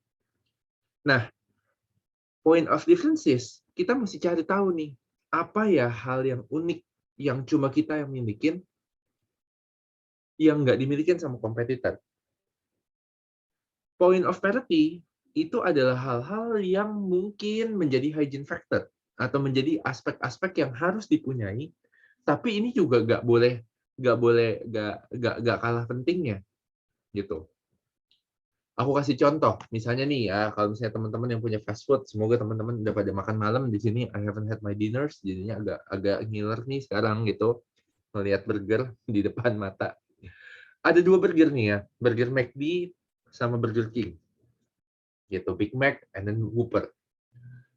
Nah, point of differences kita mesti cari tahu nih, apa ya hal yang unik yang cuma kita yang milikin yang nggak dimiliki sama kompetitor. Point of parity itu adalah hal-hal yang mungkin menjadi hygiene factor atau menjadi aspek-aspek yang harus dipunyai, tapi ini juga nggak boleh nggak boleh nggak kalah pentingnya gitu. Aku kasih contoh, misalnya nih ya, kalau misalnya teman-teman yang punya fast food, semoga teman-teman udah pada makan malam di sini. I haven't had my dinners, jadinya agak ngiler nih sekarang gitu, melihat burger di depan mata. Ada 2 burger nih ya, burger McD sama Burger King, gitu, Big Mac and then Whopper.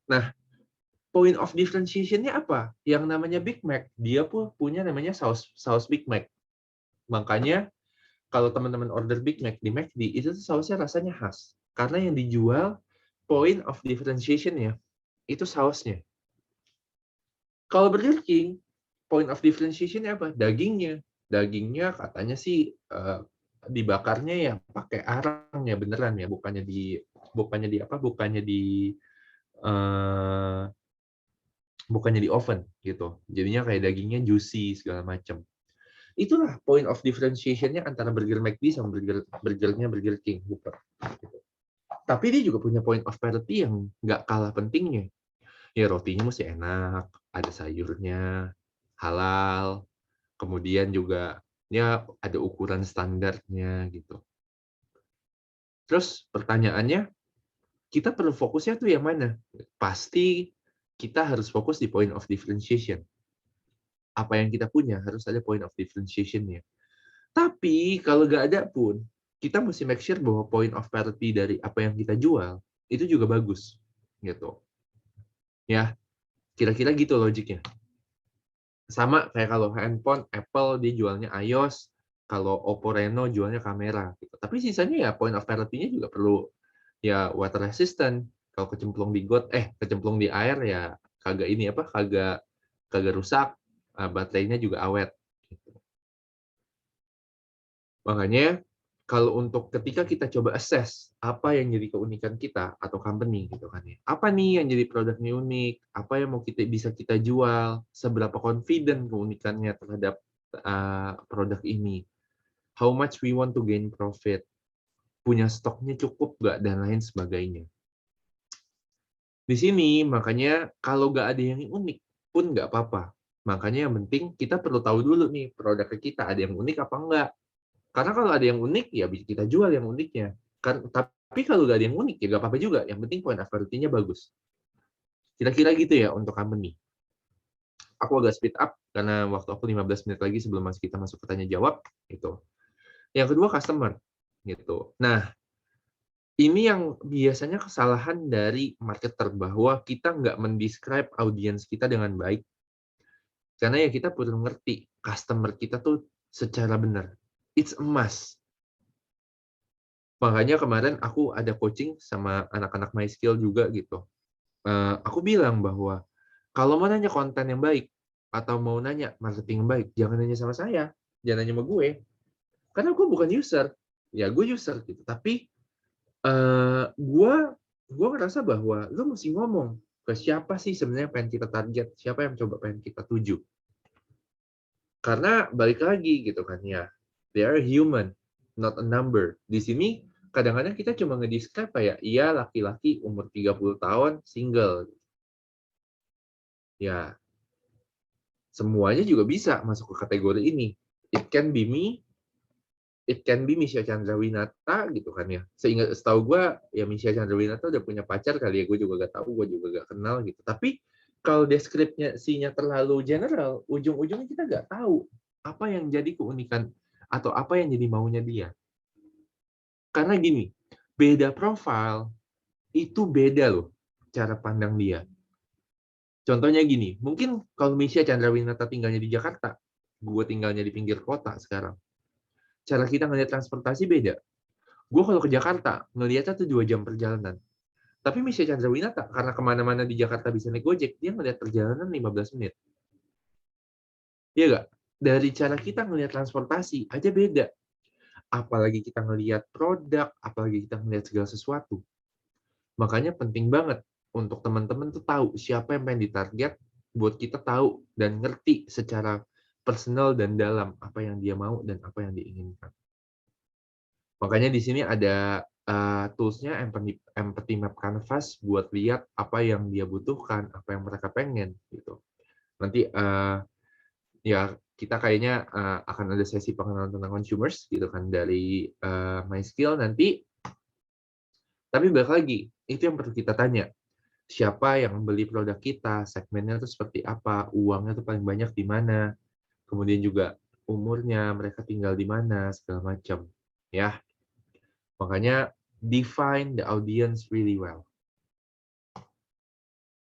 Nah, point of differentiation-nya apa? Yang namanya Big Mac, dia pun punya namanya saus Big Mac. Makanya kalau teman-teman order Big Mac di McD, itu tuh sausnya rasanya khas. Karena yang dijual, point of differentiation-nya, itu sausnya. Kalau Burger King, point of differentiation-nya apa? Dagingnya. Dagingnya katanya sih dibakarnya ya pakai arang ya beneran ya, bukannya di oven gitu. Jadinya kayak dagingnya juicy segala macam. Itulah point of differentiation-nya antara burger McD sama burgernya Burger King. Gitu. Tapi dia juga punya point of parity yang nggak kalah pentingnya. Ya rotinya mesti enak, ada sayurnya, halal, kemudian juga ya ada ukuran standarnya gitu. Terus pertanyaannya, kita perlu fokusnya tuh yang mana? Pasti kita harus fokus di point of differentiation. Apa yang kita punya harus ada point of differentiation-nya. Tapi kalau nggak ada pun, kita mesti make sure bahwa point of parity dari apa yang kita jual itu juga bagus, gitu. Ya, kira-kira gitu logiknya. Sama kayak kalau handphone Apple dia jualnya iOS, kalau Oppo Reno jualnya kamera. Gitu. Tapi sisanya ya point of parity-nya juga perlu ya water resistant. Kalau kecemplung di air ya kagak rusak, baterainya juga awet. Makanya kalau untuk ketika kita coba assess apa yang jadi keunikan kita atau company gitu kan ya. Apa nih yang jadi produknya unik? Apa yang bisa kita jual? Seberapa confident keunikannya terhadap produk ini? How much we want to gain profit? Punya stoknya cukup nggak dan lain sebagainya. Di sini makanya kalau nggak ada yang unik pun nggak apa-apa. Makanya yang penting kita perlu tahu dulu nih produk kita ada yang unik apa enggak. Karena kalau ada yang unik, ya kita jual yang uniknya. Tapi kalau nggak ada yang unik, ya nggak apa-apa juga. Yang penting point of parity-nya bagus. Kira-kira gitu ya untuk company. Aku agak speed up, karena waktu aku 15 menit lagi sebelum kita masuk ke tanya-jawab. Gitu. Yang kedua, customer. Gitu. Nah, ini yang biasanya kesalahan dari marketer, bahwa kita nggak mendescribe audience kita dengan baik. Karena ya kita perlu ngerti customer kita tuh secara benar. It's a must. Makanya kemarin aku ada coaching sama anak-anak MySkill juga gitu. Aku bilang bahwa kalau mau nanya konten yang baik atau mau nanya marketing yang baik, jangan nanya sama saya, jangan nanya sama gue. Karena gue bukan user. Ya gue user gitu. Tapi gue ngerasa bahwa lu mesti ngomong ke siapa sih sebenarnya pengen kita target, siapa yang coba pengen kita tuju. Karena balik lagi gitu kan ya, they are human, not a number. Di sini kadang-kadang kita cuma nge-describe kayak, iya laki-laki umur 30 tahun, single. Ya, semuanya juga bisa masuk ke kategori ini. It can be me, it can be Misha Chandrawinata gitu kan ya. Setahu gue, ya Misha Chandrawinata udah punya pacar kali ya, gue juga gak tahu, gue juga gak kenal gitu. Tapi kalau deskripsinya terlalu general, ujung-ujungnya kita nggak tahu apa yang jadi keunikan atau apa yang jadi maunya dia. Karena gini, beda profil itu beda loh cara pandang dia. Contohnya gini, mungkin kalau Misha Chandrawinata tinggalnya di Jakarta, gue tinggalnya di pinggir kota sekarang. Cara kita ngelihat transportasi beda. Gue kalau ke Jakarta, ngelihatnya tuh 2 jam perjalanan. Tapi Misha Chandrawinata, karena kemana-mana di Jakarta bisa naik Gojek, dia ngelihat perjalanan 15 menit. Iya nggak? Dari cara kita ngelihat transportasi aja beda. Apalagi kita ngelihat produk, apalagi kita ngelihat segala sesuatu. Makanya penting banget untuk teman-teman tuh tahu siapa yang pengen ditarget, buat kita tahu dan ngerti secara personal dan dalam apa yang dia mau dan apa yang diinginkan. Makanya di sini ada tools-nya Empathy Map Canvas buat lihat apa yang dia butuhkan, apa yang mereka pengen gitu. Nanti ya kita kayaknya akan ada sesi pengenalan tentang consumers gitu kan dari MySkill nanti. Tapi balik lagi, itu yang perlu kita tanya. Siapa yang membeli produk kita, segmennya itu seperti apa, uangnya itu paling banyak di mana, kemudian juga umurnya, mereka tinggal di mana, segala macam. Ya, makanya define the audience really well.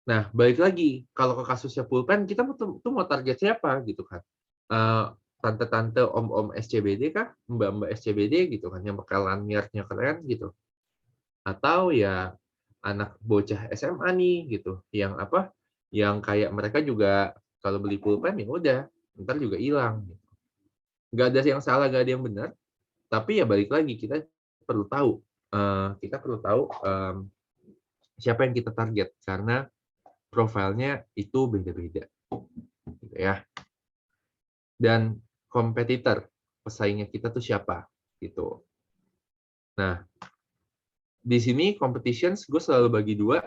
Nah, balik lagi, kalau ke kasusnya pulpen, kita tuh mau target siapa gitu kan? Tante-tante, om-om SCBD kah? Mbak-mbak SCBD gitu kan, yang pakai lanyardnya keren gitu. Atau ya anak bocah SMA nih gitu, yang apa? Yang kayak mereka juga kalau beli pulpen ya udah, ntar juga hilang. Gitu. Nggak ada yang salah, nggak ada yang benar. Tapi ya balik lagi, kita perlu tahu, siapa yang kita target karena profilnya itu beda-beda, gitu ya. Dan kompetitor, pesaingnya kita tuh siapa, gitu. Nah, di sini competitions gue selalu bagi dua,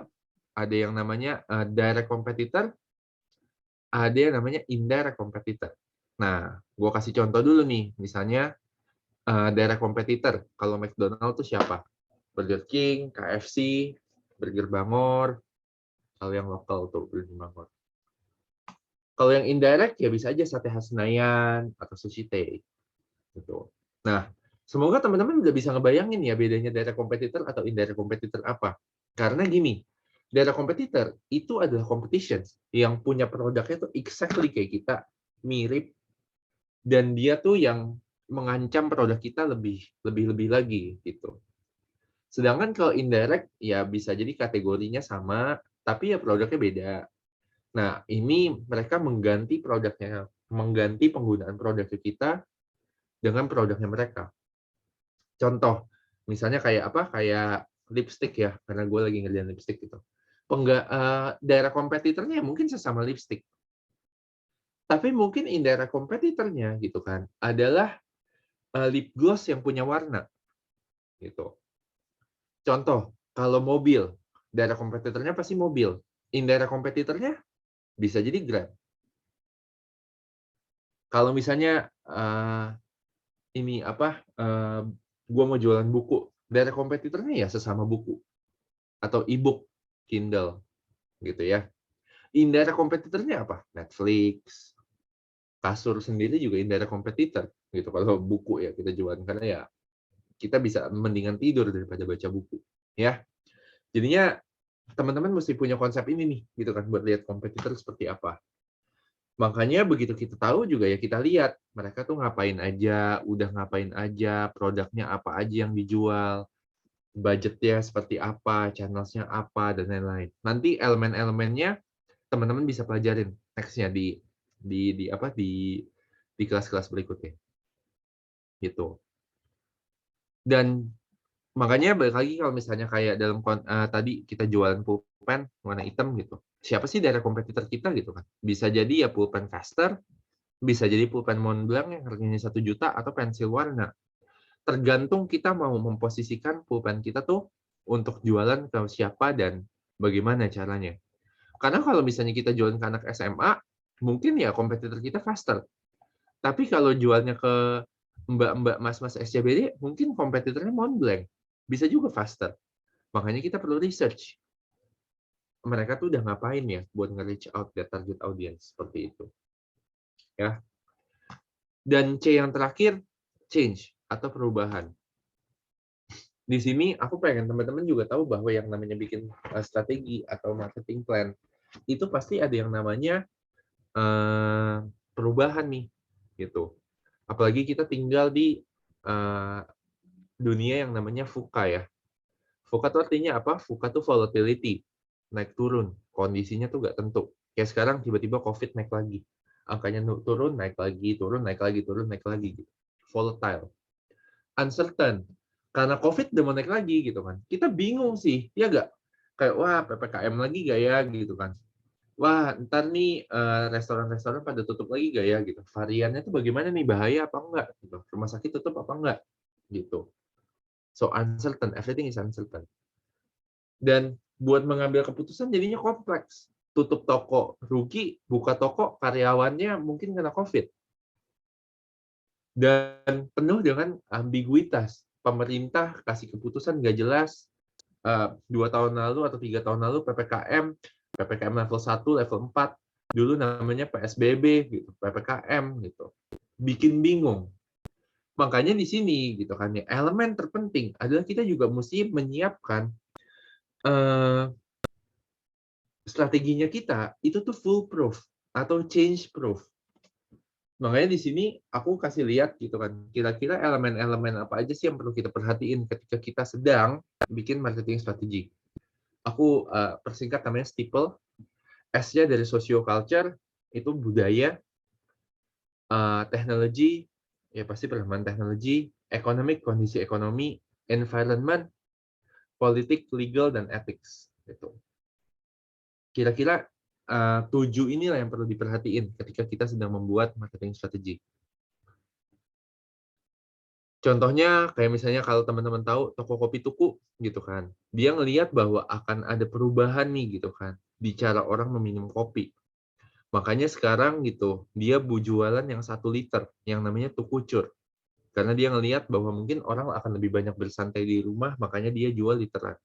ada yang namanya direct competitor, ada yang namanya indirect competitor. Nah, gue kasih contoh dulu nih, misalnya direct competitor, kalau McDonald tuh siapa? Burger King, KFC, Burger Bangor, kalau yang lokal tuh Burger Bangor. Kalau yang indirect ya bisa aja Sate Khas Senayan atau Sushi Tei. Gitu. Nah, semoga teman-teman udah bisa ngebayangin ya bedanya direct competitor atau indirect competitor apa. Karena gini, direct competitor itu adalah competition yang punya produknya tuh exactly kayak kita, mirip, dan dia tuh yang mengancam produk kita lebih lagi gitu. Sedangkan kalau indirect ya bisa jadi kategorinya sama, tapi ya produknya beda. Nah, ini mereka mengganti penggunaan produk kita dengan produknya mereka. Contoh, misalnya kayak apa? Kayak lipstick ya, karena gue lagi ngerjain lipstick gitu. Daerah kompetitornya mungkin sesama lipstick. Tapi mungkin indirect kompetitornya gitu kan adalah lip gloss yang punya warna gitu. Contoh, kalau mobil, daerah kompetitornya pasti mobil. Indirect kompetitornya bisa jadi Grab. Kalau misalnya ini apa, gue mau jualan buku, daerah kompetitornya ya sesama buku atau e-book, Kindle, gitu ya. Indirect kompetitornya apa? Netflix, kasur sendiri juga indirect kompetitor, gitu. Kalau buku ya kita jualan karena ya kita bisa mendingan tidur daripada baca buku, ya. Jadinya teman-teman mesti punya konsep ini nih, gitu kan, buat lihat kompetitor seperti apa. Makanya begitu kita tahu juga ya kita lihat mereka tuh ngapain aja, udah ngapain aja, produknya apa aja yang dijual, budgetnya seperti apa, channelsnya apa, dan lain-lain. Nanti elemen-elemennya teman-teman bisa pelajarin nextnya di kelas-kelas berikutnya, gitu. Dan makanya balik lagi kalau misalnya kayak dalam tadi kita jualan pulpen warna hitam gitu. Siapa sih daerah kompetitor kita gitu kan? Bisa jadi ya pulpen Caster, bisa jadi pulpen Montblanc yang harganya 1 juta atau pensil warna. Tergantung kita mau memposisikan pulpen kita tuh untuk jualan ke siapa dan bagaimana caranya. Karena kalau misalnya kita jualan ke anak SMA, mungkin ya kompetitor kita Caster. Tapi kalau jualnya ke mbak-mbak mas-mas SCBD, mungkin kompetitornya Montblanc. Bisa juga faster. Makanya kita perlu research. Mereka tuh udah ngapain ya buat nge-reach out their target audience seperti itu. Ya. Dan C yang terakhir, change atau perubahan. Di sini aku pengen teman-teman juga tahu bahwa yang namanya bikin strategi atau marketing plan itu pasti ada yang namanya perubahan nih, gitu. Apalagi kita tinggal di dunia yang namanya VUCA ya. VUCA itu artinya apa? VUCA itu volatility, naik turun, kondisinya tuh nggak tentu. Kayak sekarang tiba-tiba COVID naik lagi, angkanya turun, naik lagi, turun, naik lagi, turun, naik lagi, gitu. Volatile, uncertain, karena COVID udah mau naik lagi gitu kan. Kita bingung sih, ya nggak? Kayak wah PPKM lagi gak ya gitu kan. Wah ntar nih restoran-restoran pada tutup lagi gak ya gitu. Variannya tuh bagaimana nih, bahaya apa enggak? Gitu. Rumah sakit tutup apa enggak? Gitu. So uncertain, everything is uncertain. Dan buat mengambil keputusan jadinya kompleks. Tutup toko rugi, buka toko karyawannya mungkin kena COVID. dan penuh dengan ambiguitas. Pemerintah kasih keputusan nggak jelas. 2 tahun lalu atau 3 tahun lalu PPKM level 1, level 4, dulu namanya PSBB gitu, PPKM gitu. Bikin bingung. Makanya di sini gitu kan ya, elemen terpenting adalah kita juga mesti menyiapkan strateginya kita itu tuh foolproof atau change proof. Makanya di sini aku kasih lihat gitu kan, kira-kira elemen-elemen apa aja sih yang perlu kita perhatiin ketika kita sedang bikin marketing strategi. Aku persingkat namanya STIPLE. S-nya dari socio culture, itu budaya, teknologi, ya pasti perkembangan teknologi, economic, kondisi ekonomi, environment, politik, legal, dan ethics. Gitu. Kira-kira 7 inilah yang perlu diperhatiin ketika kita sedang membuat marketing strategi. Contohnya kayak misalnya kalau teman-teman tahu toko kopi tuku gitu kan, dia ngelihat bahwa akan ada perubahan nih gitu kan di cara orang meminum kopi. Makanya sekarang gitu dia jualan yang 1 liter yang namanya tukucur. Karena dia ngelihat bahwa mungkin orang akan lebih banyak bersantai di rumah, makanya dia jual literan.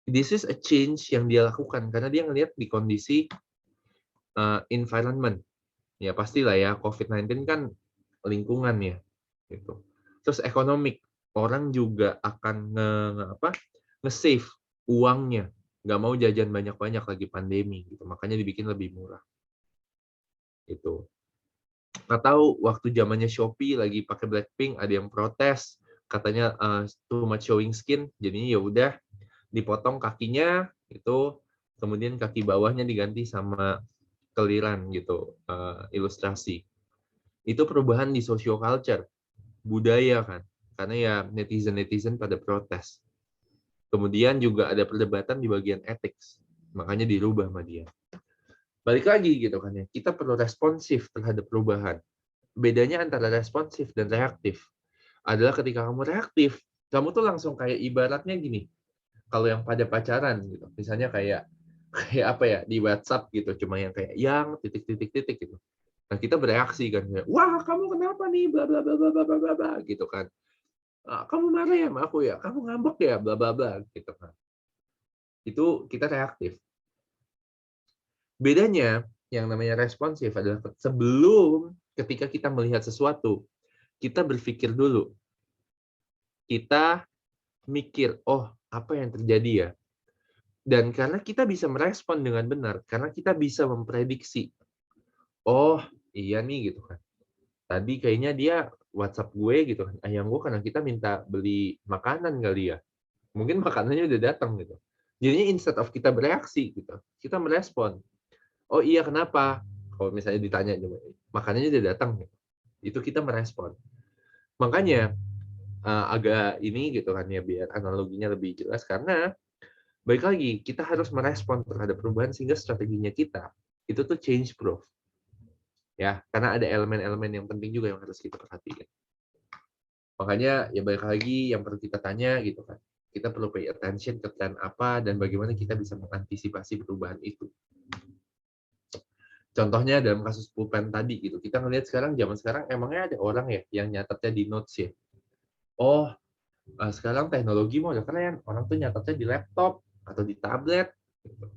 This is a change yang dia lakukan karena dia ngelihat di kondisi environment. Ya pastilah ya, COVID-19 kan lingkungan ya. Gitu. Terus ekonomik, orang juga akan nge-save uangnya. Nggak mau jajan banyak-banyak lagi pandemi. Gitu. Makanya dibikin lebih murah. Gitu. Atau waktu zamannya Shopee lagi pakai Blackpink, ada yang protes. Katanya too much showing skin. Jadinya ya udah dipotong kakinya, itu kemudian kaki bawahnya diganti sama keliran gitu, ilustrasi. Itu perubahan di social culture, budaya kan, karena ya netizen pada protes. Kemudian juga ada perdebatan di bagian ethics, makanya dirubah sama dia. Balik lagi gitu kan ya, kita perlu responsif terhadap perubahan. Bedanya antara responsif dan reaktif adalah ketika kamu reaktif, kamu tuh langsung kayak ibaratnya gini. Kalau yang pada pacaran gitu, misalnya kayak apa ya di WhatsApp gitu, cuma yang kayak yang titik gitu. Nah kita bereaksi kan, wah kamu kenapa nih, bla bla bla bla bla bla bla gitu kan. Kamu marah ya sama aku ya, kamu ngambek ya, bla bla bla gitu kan. Itu kita reaktif. Bedanya yang namanya responsif adalah sebelum ketika kita melihat sesuatu, kita berpikir dulu. Kita mikir, oh apa yang terjadi ya? Dan karena kita bisa merespon dengan benar, karena kita bisa memprediksi, oh iya nih gitu kan. Tadi kayaknya dia WhatsApp gue gitu kan, ayang gue karena kita minta beli makanan kali ya. Mungkin makanannya udah datang gitu. Jadinya instead of kita bereaksi gitu, kita merespon. Oh iya kenapa? Kalau misalnya ditanya, makanannya udah datang gitu. Itu kita merespon. Makanya agak ini gitu kan ya, biar analoginya lebih jelas, karena baik lagi, kita harus merespon terhadap perubahan sehingga strateginya kita itu tuh change proof. Ya, karena ada elemen-elemen yang penting juga yang harus kita perhatikan. Makanya ya balik lagi yang perlu kita tanya gitu kan. Kita perlu pay attention ke tren apa dan bagaimana kita bisa mengantisipasi perubahan itu. Contohnya dalam kasus pulpen tadi gitu. Kita ngelihat zaman sekarang emangnya ada orang ya yang nyatetnya di notes ya. Oh, sekarang teknologi mau udah keren. Orang tuh nyatetnya di laptop atau di tablet gitu.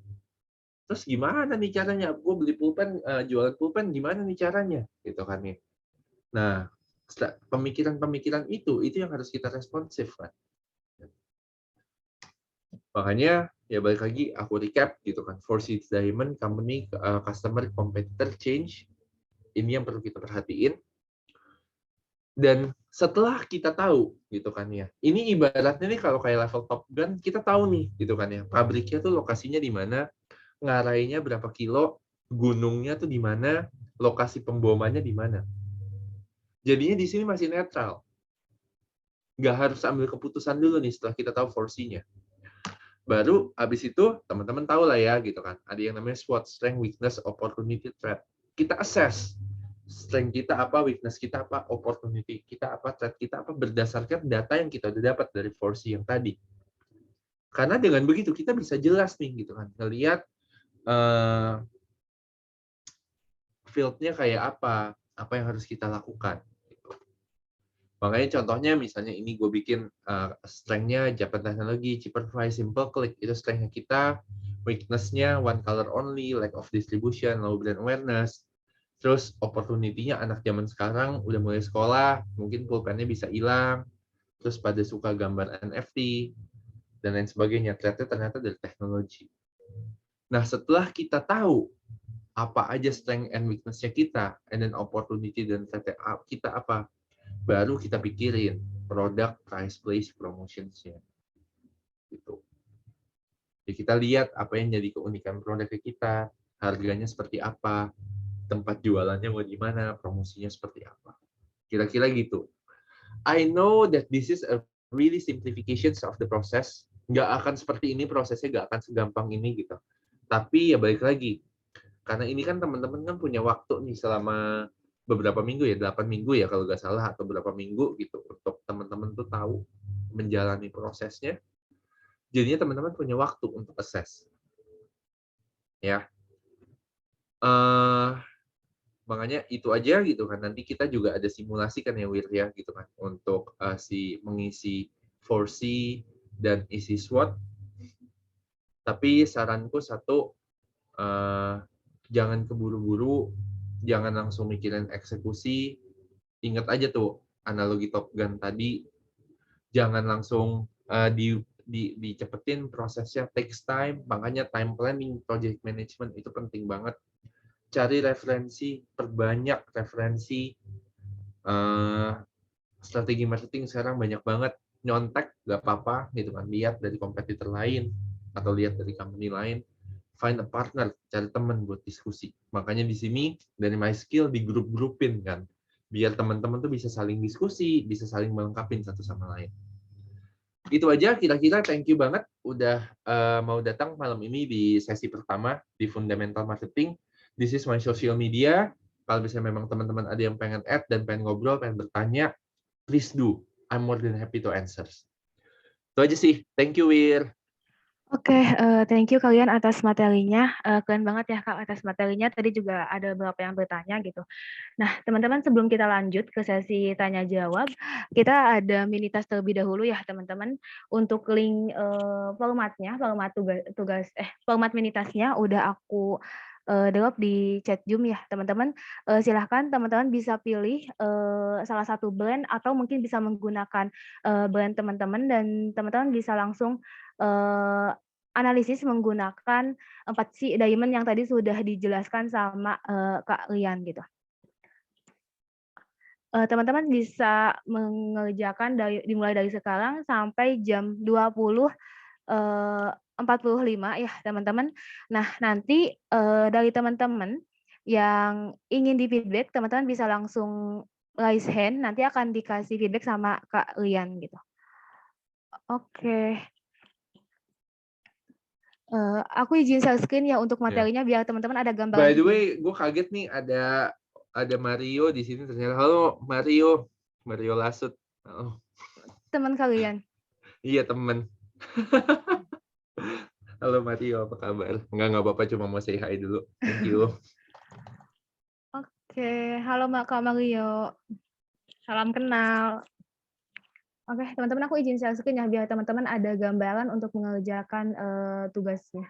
Terus gimana nih caranya? Gue beli pulpen, jualan pulpen, gimana nih caranya? Gitu kan ya. Nah, pemikiran-pemikiran itu yang harus kita responsif kan. Makanya ya balik lagi aku recap gitu kan. Four Seeds Diamond, company, customer, competitor, change. Ini yang perlu kita perhatiin. Dan setelah kita tahu gitu kan ya. Ini ibaratnya nih kalau kayak level Top Gun, kita tahu nih gitu kan ya. Pabriknya tuh lokasinya di mana, ngarainya berapa kilo, gunungnya tuh di mana, lokasi pembomannya di mana. Jadinya di sini masih netral. Nggak harus ambil keputusan dulu nih setelah kita tahu porsinya. Baru habis itu teman-teman tahu lah ya gitu kan. Ada yang namanya SWOT, strength, weakness, opportunity, threat. Kita assess strength kita apa, weakness kita apa, opportunity kita apa, threat kita apa berdasarkan data yang kita udah dapat dari porsi yang tadi. Karena dengan begitu kita bisa jelas nih gitu kan, ngelihat field-nya kayak apa yang harus kita lakukan. Gitu. Makanya contohnya misalnya ini gue bikin strength-nya Japan Technology, cheaper price, simple click, itu strength-nya kita, weakness-nya one color only, lack of distribution, low brand awareness, terus opportunity-nya anak zaman sekarang udah mulai sekolah, mungkin pulpennya bisa hilang, terus pada suka gambar NFT, dan lain sebagainya. Ternyata dari teknologi. Nah, setelah kita tahu apa aja strength and weakness-nya kita, and then opportunity dan threat kita apa, baru kita pikirin produk, price, place, promotions-nya. Gitu. Jadi kita lihat apa yang jadi keunikan produknya kita, harganya seperti apa, tempat jualannya mau di mana, promosinya seperti apa. Kira-kira gitu. I know that this is a really simplification of the process. Nggak akan seperti ini prosesnya, nggak akan segampang ini gitu. Tapi ya balik lagi, karena ini kan teman-teman kan punya waktu nih selama beberapa minggu ya, 8 minggu ya kalau nggak salah, atau berapa minggu gitu, untuk teman-teman tuh tahu menjalani prosesnya. Jadinya teman-teman punya waktu untuk assess. Ya. Makanya itu aja gitu kan. Nanti kita juga ada simulasi kan ya Wir ya gitu kan, untuk mengisi 4C dan isi SWOT. Tapi saranku satu, jangan keburu-buru, jangan langsung mikirin eksekusi. Ingat aja tuh analogi Top Gun tadi, jangan langsung dicepetin prosesnya, takes time. Makanya time planning, project management itu penting banget. Cari referensi, perbanyak referensi. Strategi marketing sekarang banyak banget, nyontek nggak apa-apa gitu kan, lihat dari kompetitor lain atau lihat dari company lain, find a partner, cari teman buat diskusi. Makanya di sini dari My Skill di grup-grupin kan, biar teman-teman tuh bisa saling diskusi, bisa saling melengkapi satu sama lain. Itu aja kira-kira. Thank you banget udah mau datang malam ini di sesi pertama di Fundamental Marketing. This is my social media. Kalau misalnya memang teman-teman ada yang pengen add dan pengen ngobrol, pengen bertanya, please do. I'm more than happy to answer. Itu aja sih. Thank you, Wir. Oke, thank you kalian atas materinya. Keren banget ya Kak atas materinya. Tadi juga ada beberapa yang bertanya gitu. Nah, teman-teman sebelum kita lanjut ke sesi tanya jawab, kita ada mini task terlebih dahulu ya teman-teman. Untuk link formatnya, format mini tasknya udah aku drop di chat Zoom ya teman-teman. Silahkan teman-teman bisa pilih salah satu brand atau mungkin bisa menggunakan brand teman-teman, dan teman-teman bisa langsung analisis menggunakan 4C Diamond yang tadi sudah dijelaskan sama Kak Rian gitu. Teman-teman bisa mengerjakan dimulai dari sekarang sampai jam 20.45 ya teman-teman. Nah nanti dari teman-teman yang ingin di feedback, teman-teman bisa langsung raise hand, nanti akan dikasih feedback sama Kak Rian gitu. Oke. Aku izin share screen ya untuk materinya biar teman-teman ada gambaran. By the way, gue kaget nih ada Mario di sini ternyata. Halo Mario Lasut. Oh. Teman kalian? Iya teman. Halo Mario, apa kabar? Enggak apa-apa, cuma mau say hi dulu. Thank you. Oke, halo Kak Mario. Salam kenal. Oke, teman-teman aku izin share screen ya biar teman-teman ada gambaran untuk mengerjakan tugasnya.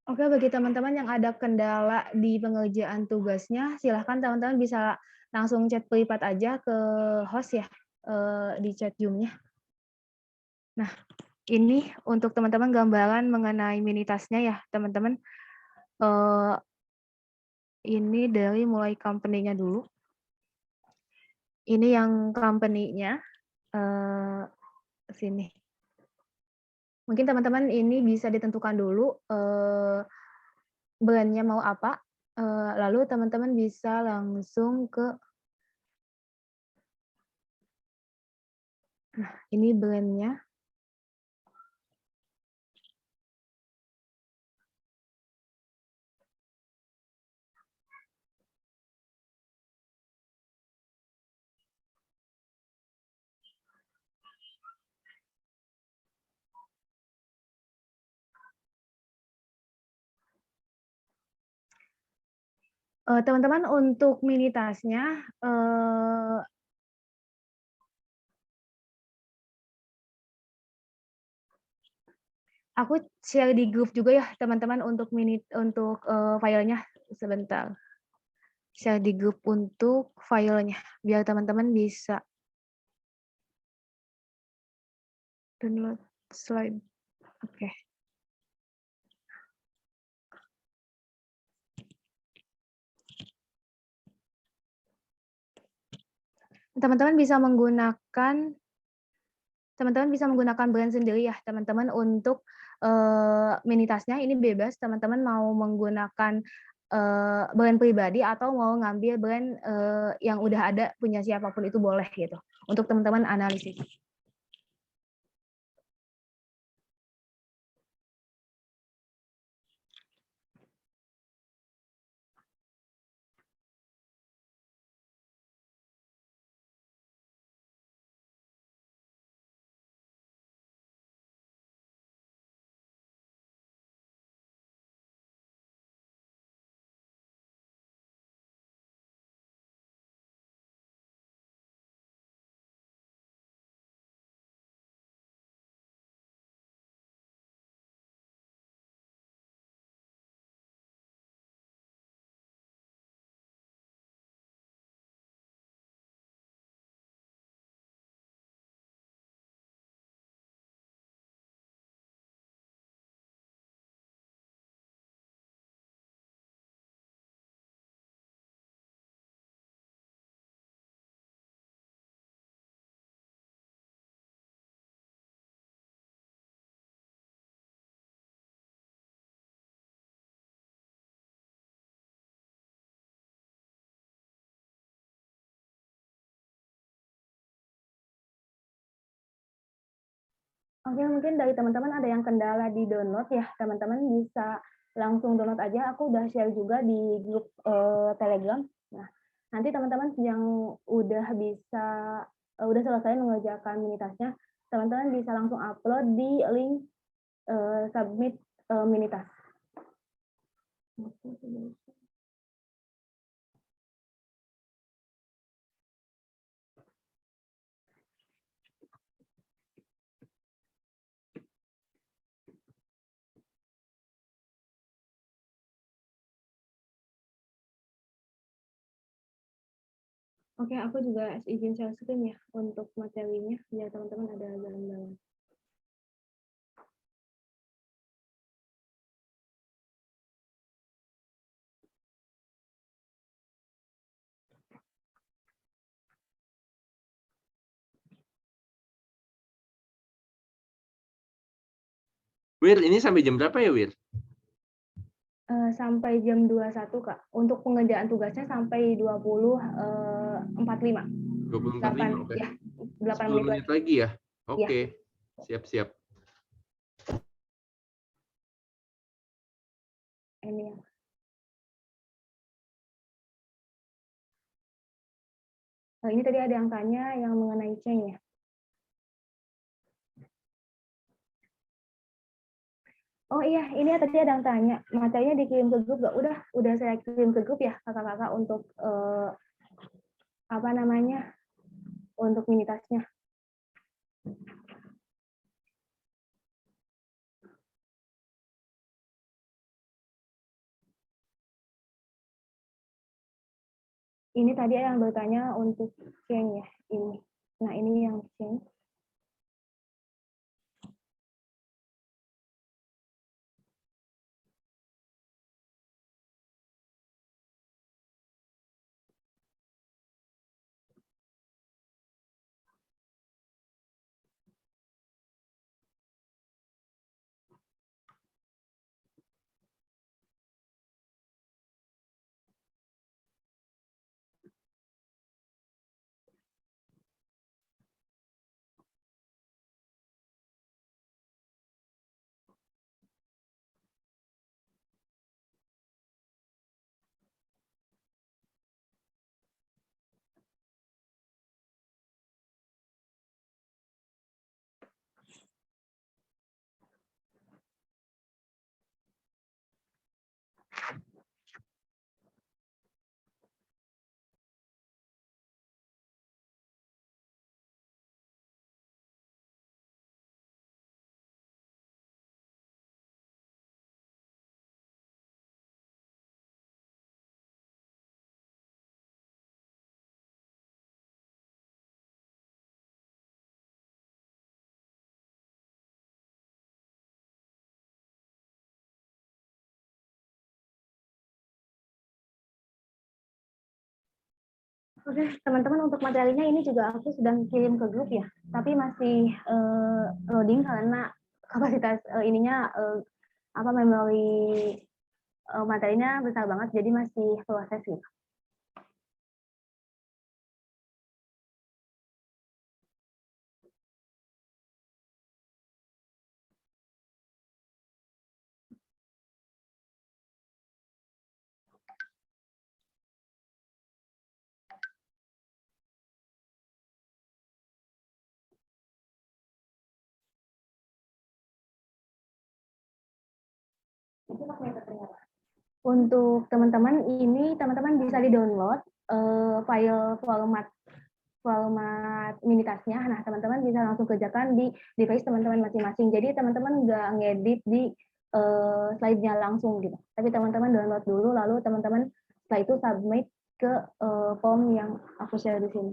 Oke, bagi teman-teman yang ada kendala di pengerjaan tugasnya, silahkan teman-teman bisa langsung chat privat aja ke host ya, di chat Zoom-nya. Nah, ini untuk teman-teman gambaran mengenai mini task-nya ya, teman-teman. Ini dari mulai company-nya dulu. Ini yang company-nya, sini. Mungkin teman-teman ini bisa ditentukan dulu brand-nya mau apa, lalu teman-teman bisa langsung ke Ini blend-nya. Teman-teman untuk mini tasnya, aku share di grup juga ya teman-teman untuk filenya sebentar. Share di grup untuk filenya biar teman-teman bisa download slide. Oke. Teman-teman bisa menggunakan brand sendiri ya teman-teman untuk mini tasnya ini bebas teman-teman mau menggunakan brand pribadi atau mau ngambil brand yang udah ada punya siapapun itu boleh gitu untuk teman-teman analisis. Oke, mungkin dari teman-teman ada yang kendala di download ya, teman-teman bisa langsung download aja. Aku udah share juga di grup Telegram. Nah, nanti teman-teman yang udah bisa udah selesai mengerjakan mini tasnya, teman-teman bisa langsung upload di link submit mini tas. Oke, aku juga izin share screen ya untuk materinya biar teman-teman ada gambaran. Wir, ini sampai jam berapa ya, Wir? Sampai jam 21, Kak. Untuk pengerjaan tugasnya sampai 20.45. 20.45, oke. Ya, 8 10 menit menit lagi ya? Oke, Ya. siap-siap. Ini ya. Ini tadi ada yang tanya yang mengenai chain ya. Oh iya, ini tadi ada yang tanya, materinya dikirim ke grup nggak? Udah saya kirim ke grup ya, kakak-kakak untuk apa namanya, untuk mini tasnya. Ini tadi ada yang bertanya untuk chain ya, ini. Nah ini yang chain. Oke, teman-teman, untuk materinya ini juga aku sedang kirim ke grup ya, tapi masih loading karena kapasitas ininya memori materinya besar banget, jadi masih proses gitu. Untuk teman-teman ini teman-teman bisa di-download file format minitasnya. Nah, teman-teman bisa langsung kerjakan di device teman-teman masing-masing. Jadi teman-teman nggak ngedit di slide-nya langsung gitu. Tapi teman-teman download dulu, lalu teman-teman setelah itu submit ke form yang aku share di sini.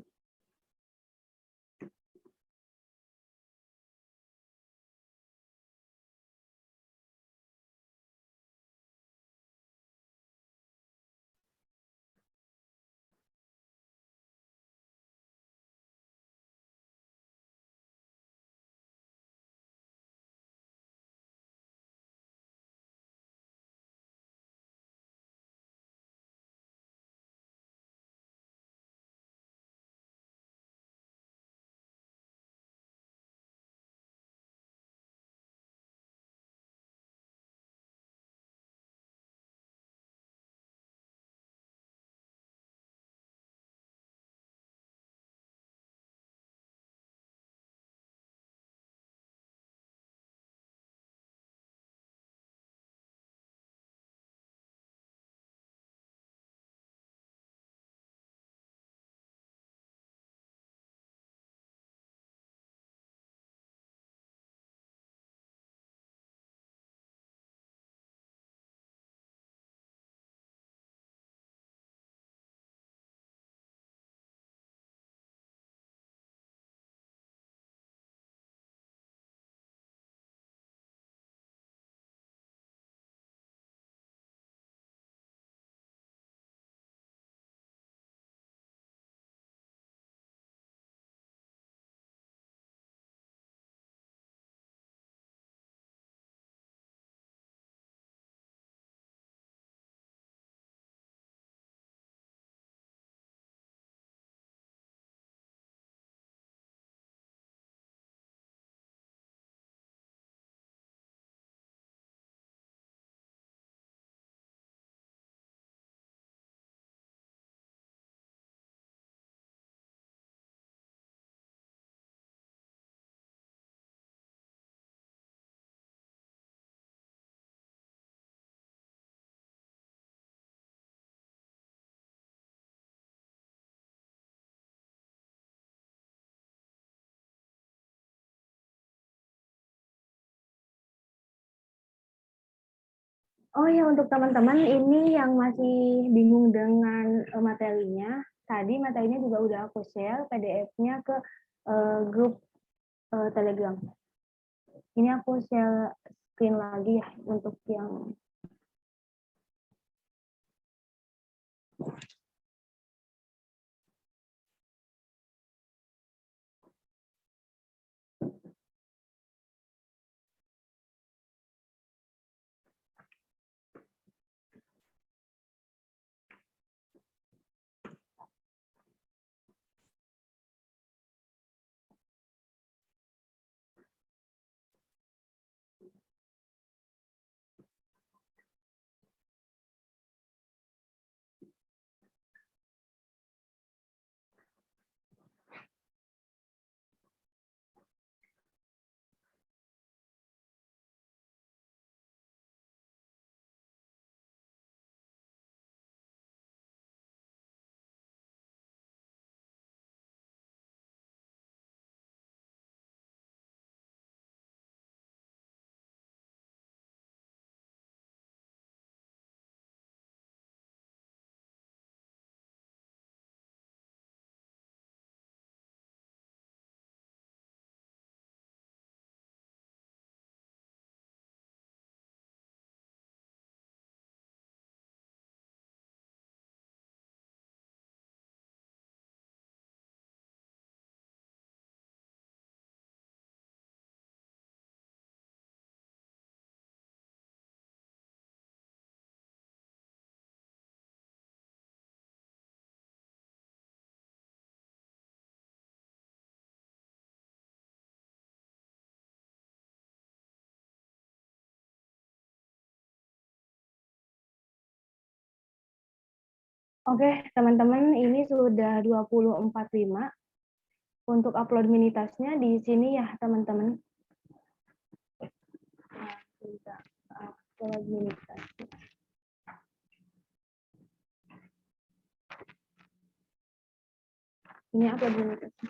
Oh ya, untuk teman-teman ini yang masih bingung dengan materinya, tadi materinya juga udah aku share PDF-nya ke grup Telegram. Ini aku share screen lagi ya untuk yang Oke, teman-teman, ini sudah 20.45. Untuk upload mini tasknya di sini ya, teman-teman. Kita upload mini task. Ini upload mini task.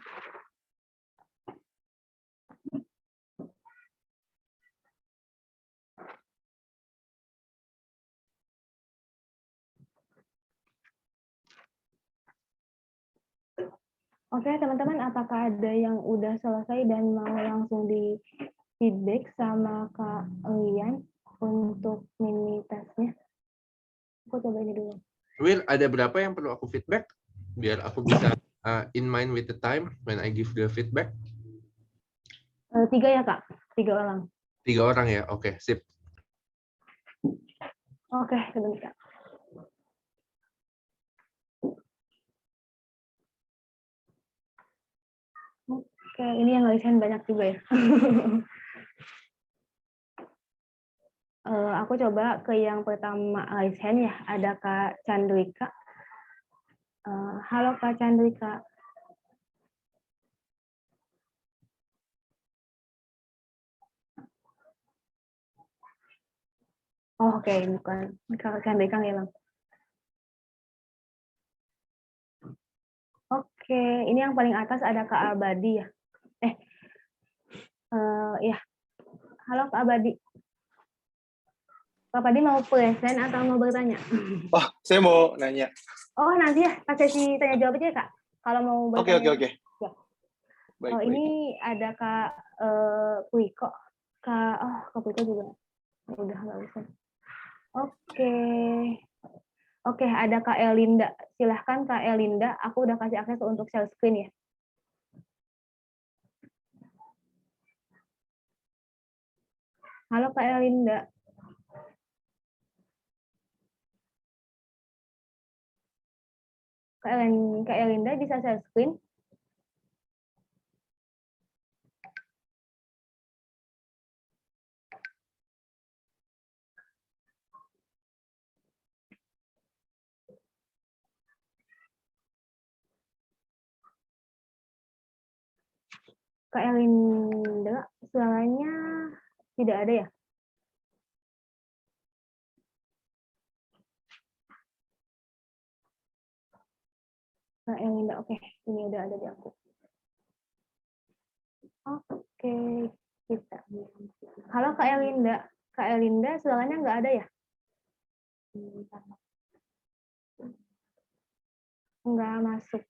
Oke, teman-teman, apakah ada yang udah selesai dan mau langsung di feedback sama Kak Lian untuk mini tasknya? Aku coba ini dulu. Will, ada berapa yang perlu aku feedback? Biar aku bisa in mind with the time when I give the feedback. 3 ya, Kak? 3 orang. 3 orang ya? Oke, sip. Oke, sebentar. Oke, ini yang ngalisin banyak juga ya. Aku coba ke yang pertama Aisen ya, ada Kak Chandrika. Halo Kak Chandrika. Oh, oke, bukan Kak Chandrika hilang. Oke, ini yang paling atas ada Kak Abadi ya. Ya. Halo Kak Abadi. Kak Abadi mau present atau mau bertanya? Oh, saya mau nanya. Oh, nanti ya, pas sesi tanya jawab aja ya, Kak. Kalau mau bertanya. Oke. Ya. Baik, Oh, baik. ini ada Kak Puiko. Kak Puiko juga. Udah nggak bisa. Oke, ada Kak Elinda. Silahkan Kak Elinda, aku udah kasih akses untuk share screen ya. Halo Kak Elinda. Kak Elinda bisa share screen? Kak Elinda, suaranya tidak ada ya? Kak Elinda, oke. Ini udah ada di aku. Oke, kita. Halo Kak Elinda. Kak Elinda, suaranya nggak ada ya? Nggak masuk.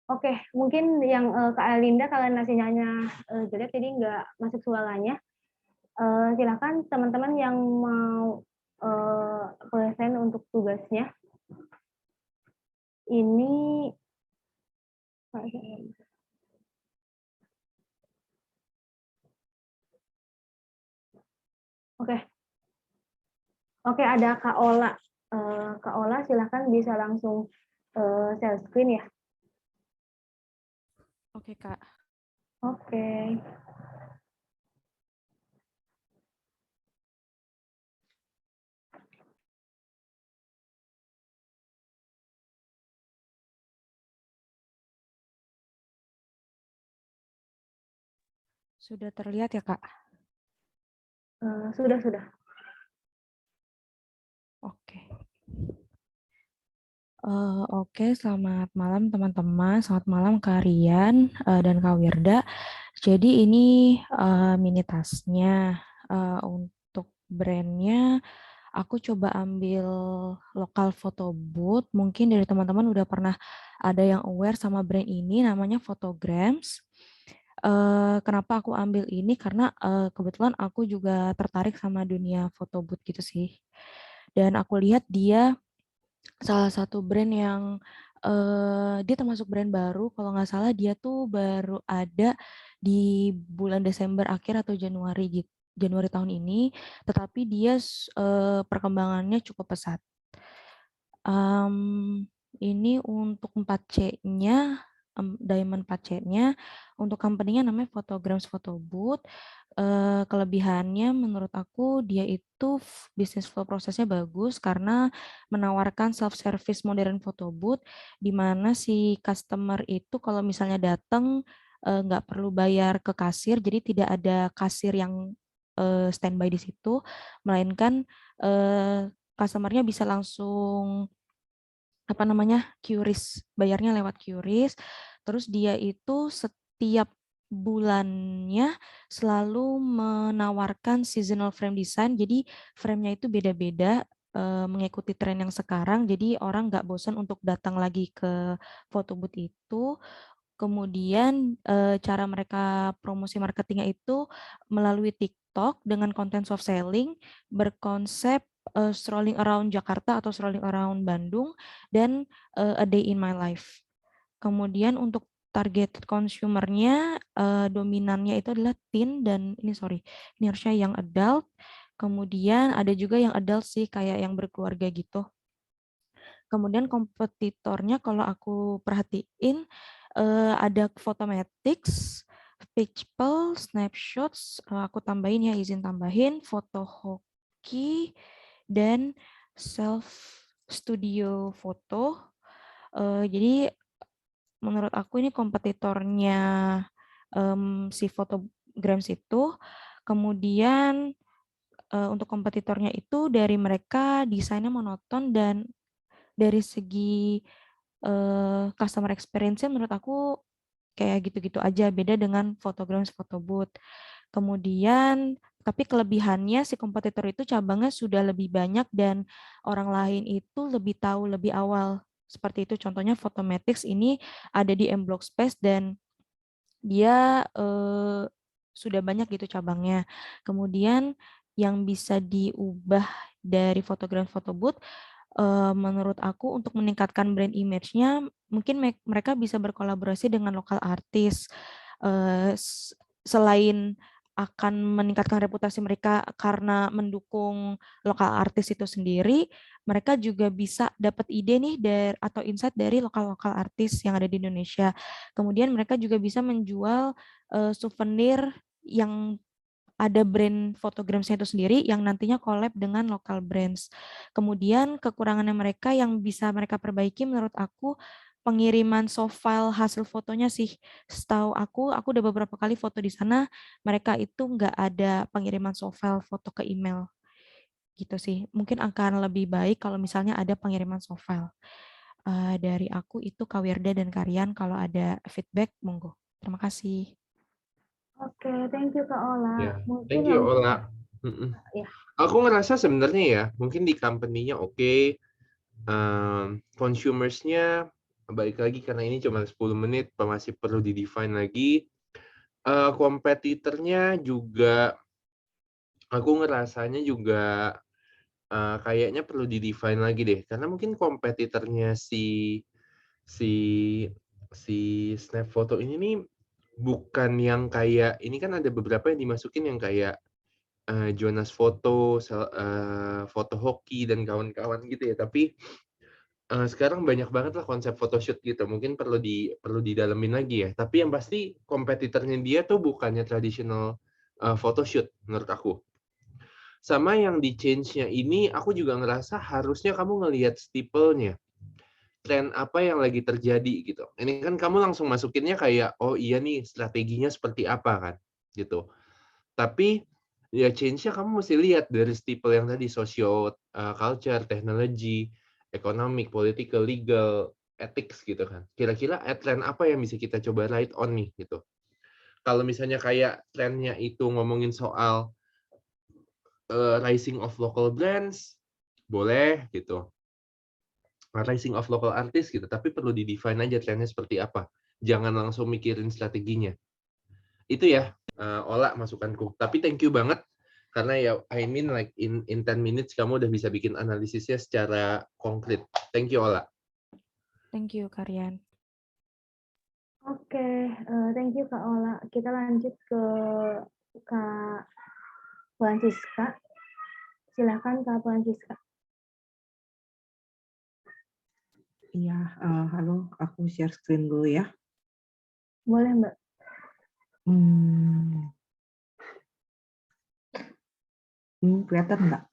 Oke, mungkin yang Kak Elinda kalian sinyalnya jelek jadi nggak masuk suaranya. Silakan teman-teman yang mau present untuk tugasnya. Ini Oke, ada Kak Ola. Kak Ola silakan bisa langsung share screen ya. Oke, Kak. Oke. Sudah terlihat ya, Kak? Sudah. Oke. Oke, selamat malam teman-teman. Selamat malam Kak Rian dan Kak Wirda. Jadi ini mini tasknya untuk brandnya. Aku coba ambil lokal photo booth. Mungkin dari teman-teman udah pernah ada yang aware sama brand ini, namanya Photograms. Kenapa aku ambil ini? Karena kebetulan aku juga tertarik sama dunia photo booth gitu sih. Dan aku lihat dia salah satu brand yang dia termasuk brand baru. Kalau nggak salah dia tuh baru ada di bulan Desember akhir atau Januari tahun ini, tetapi dia perkembangannya cukup pesat. Ini untuk 4C-nya Diamond 4C-nya. Untuk company-nya namanya Photograms Photo Booth. Kelebihannya menurut aku dia itu bisnis flow prosesnya bagus karena menawarkan self-service modern photo booth di mana si customer itu kalau misalnya datang nggak perlu bayar ke kasir, jadi tidak ada kasir yang standby di situ, melainkan customer-nya bisa langsung QRIS, bayarnya lewat QRIS. Terus dia itu setiap bulannya selalu menawarkan seasonal frame design, jadi frame-nya itu beda-beda mengikuti tren yang sekarang, jadi orang nggak bosan untuk datang lagi ke photo booth itu. Kemudian cara mereka promosi marketingnya itu melalui TikTok dengan konten soft selling, berkonsep strolling around Jakarta atau strolling around Bandung, dan a day in my life. Kemudian untuk target consumernya dominannya itu adalah teen dan ini harusnya yang adult. Kemudian ada juga yang adult sih kayak yang berkeluarga gitu. Kemudian kompetitornya kalau aku perhatiin ada Photomatix, Pitchpal, Snapshots, aku tambahin ya, izin tambahin, Photohoki, dan Self Studio Photo. Jadi menurut aku ini kompetitornya si Photograms itu. Kemudian untuk kompetitornya itu dari mereka desainnya monoton dan dari segi customer experience-nya menurut aku kayak gitu-gitu aja, beda dengan Photograms Photo Booth. Kemudian tapi kelebihannya si kompetitor itu cabangnya sudah lebih banyak dan orang lain itu lebih tahu lebih awal. Seperti itu contohnya Photomatix ini ada di M-Block Space dan dia sudah banyak gitu cabangnya. Kemudian yang bisa diubah dari Photograms Photo Booth menurut aku untuk meningkatkan brand image-nya mungkin mereka bisa berkolaborasi dengan lokal artis selain akan meningkatkan reputasi mereka karena mendukung lokal artis itu sendiri, mereka juga bisa dapat ide nih atau insight dari lokal-lokal artis yang ada di Indonesia. Kemudian mereka juga bisa menjual souvenir yang ada brand Photograms-nya itu sendiri yang nantinya collab dengan local brands. Kemudian kekurangannya mereka yang bisa mereka perbaiki menurut aku pengiriman soft file hasil fotonya sih. Setahu aku udah beberapa kali foto di sana, mereka itu nggak ada pengiriman soft file foto ke email. Gitu sih. Mungkin akan lebih baik kalau misalnya ada pengiriman soft file. Dari aku itu Kak Wirda dan Karian, kalau ada feedback, monggo. Terima kasih. Oke, thank you Kak Ola. Ya, Mungkin thank you langsung Ola. ya. Aku ngerasa sebenarnya ya, mungkin di company-nya oke, consumers-nya balik lagi karena ini cuma 10 menit, masih perlu di-define lagi. Kompetitornya juga, aku ngerasanya juga kayaknya perlu di-define lagi deh, karena mungkin kompetitornya si Snap Photo ini nih bukan yang kayak, ini kan ada beberapa yang dimasukin yang kayak Jonas Foto, Foto Hoki dan kawan-kawan gitu ya. Tapi sekarang banyak banget lah konsep photoshoot gitu. Mungkin perlu didalemin lagi ya. Tapi yang pasti kompetitornya dia tuh bukannya traditional photoshoot menurut aku. Sama yang di change-nya ini, aku juga ngerasa harusnya kamu ngelihat stipple-nya. Tren apa yang lagi terjadi gitu. Ini kan kamu langsung masukinnya kayak, oh iya nih strateginya seperti apa kan gitu. Tapi ya change-nya kamu mesti lihat dari stipple yang tadi, social, culture, technology, economic, political, legal, ethics gitu kan. Kira-kira trend apa yang bisa kita coba ride on nih gitu. Kalau misalnya kayak trendnya itu ngomongin soal rising of local brands, boleh gitu. Rising of local artists gitu, tapi perlu di-define aja trendnya seperti apa. Jangan langsung mikirin strateginya. Itu ya, Ola masukanku. Tapi thank you banget karena ya I mean like in 10 minutes kamu udah bisa bikin analisisnya secara konkret. Thank you Ola. Thank you Karian. Oke, thank you Kak Ola. Kita lanjut ke Kak Francisca. Silakan Kak Francisca. Iya, halo, aku share screen dulu ya. Boleh, Mbak. Kelihatan nggak?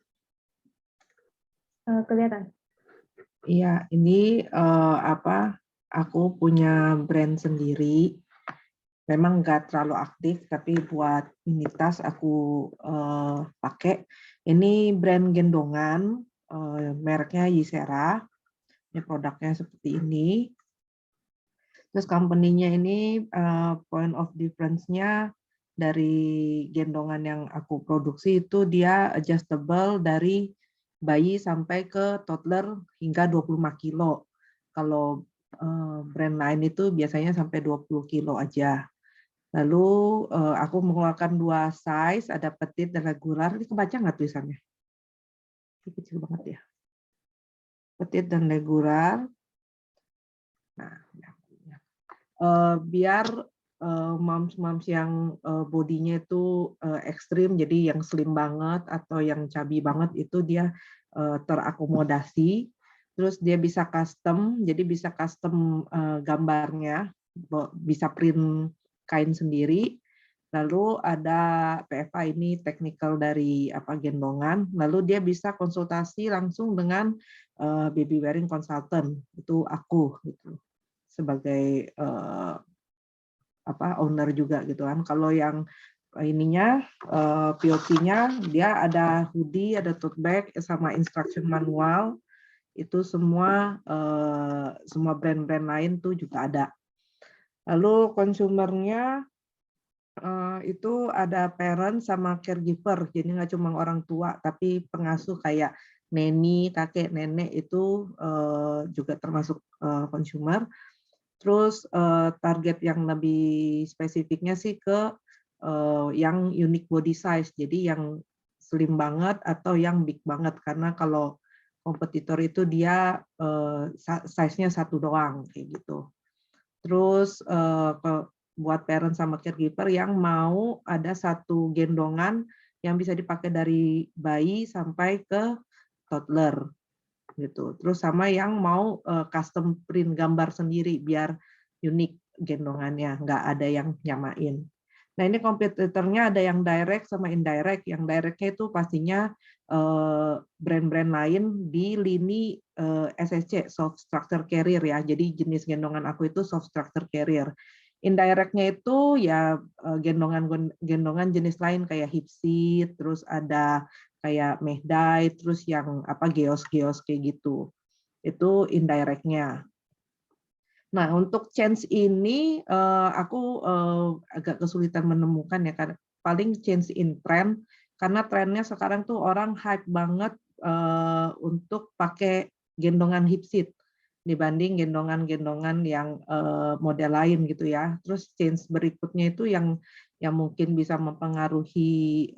Kelihatan. Iya, ini aku punya brand sendiri. Memang nggak terlalu aktif, tapi buat minitas aku pakai. Ini brand gendongan, mereknya Yisera. Ini produknya seperti ini. Terus company-nya ini point of difference-nya dari gendongan yang aku produksi itu dia adjustable dari bayi sampai ke toddler hingga 25 kilo. Kalau brand lain itu biasanya sampai 20 kilo aja. Lalu aku mengeluarkan 2 size, ada petit dan regular. Ini kebaca nggak tulisannya? Ini kecil banget ya. Petit dan regular. Nah, biar moms-moms yang bodinya itu ekstrim, jadi yang slim banget atau yang chubby banget itu dia terakomodasi. Terus dia bisa custom, jadi bisa custom gambarnya, bisa print kain sendiri. Lalu ada PFA ini technical dari gendongan. Lalu dia bisa konsultasi langsung dengan baby wearing consultant, itu aku gitu sebagai owner juga gitu kan. Kalau yang ininya POC-nya dia ada hoodie, ada tote bag sama instruction manual. Itu semua brand-brand lain tuh juga ada. Lalu konsumernya itu ada parent sama caregiver, jadi nggak cuma orang tua, tapi pengasuh kayak neni, kakek, nenek itu juga termasuk consumer. Terus target yang lebih spesifiknya sih ke yang unique body size, jadi yang slim banget atau yang big banget, karena kalau kompetitor itu dia size-nya satu doang kayak gitu. Terus buat parent sama caregiver yang mau ada satu gendongan yang bisa dipakai dari bayi sampai ke toddler gitu. Terus sama yang mau custom print gambar sendiri biar unik gendongannya, nggak ada yang nyamain. Nah ini kompetitornya ada yang direct sama indirect. Yang directnya itu pastinya brand-brand lain di lini SSC, soft structure carrier ya. Jadi jenis gendongan aku itu soft structure carrier. Indirectnya itu ya gendongan jenis lain kayak hip seat, terus ada kayak mehdai, terus yang geos-geos kayak gitu. Itu indirectnya. Nah, untuk change ini aku agak kesulitan menemukan ya, karena paling change in trend, karena trennya sekarang tuh orang hype banget untuk pakai gendongan hip seat dibanding gendongan-gendongan yang model lain gitu ya. Terus change berikutnya itu yang mungkin bisa mempengaruhi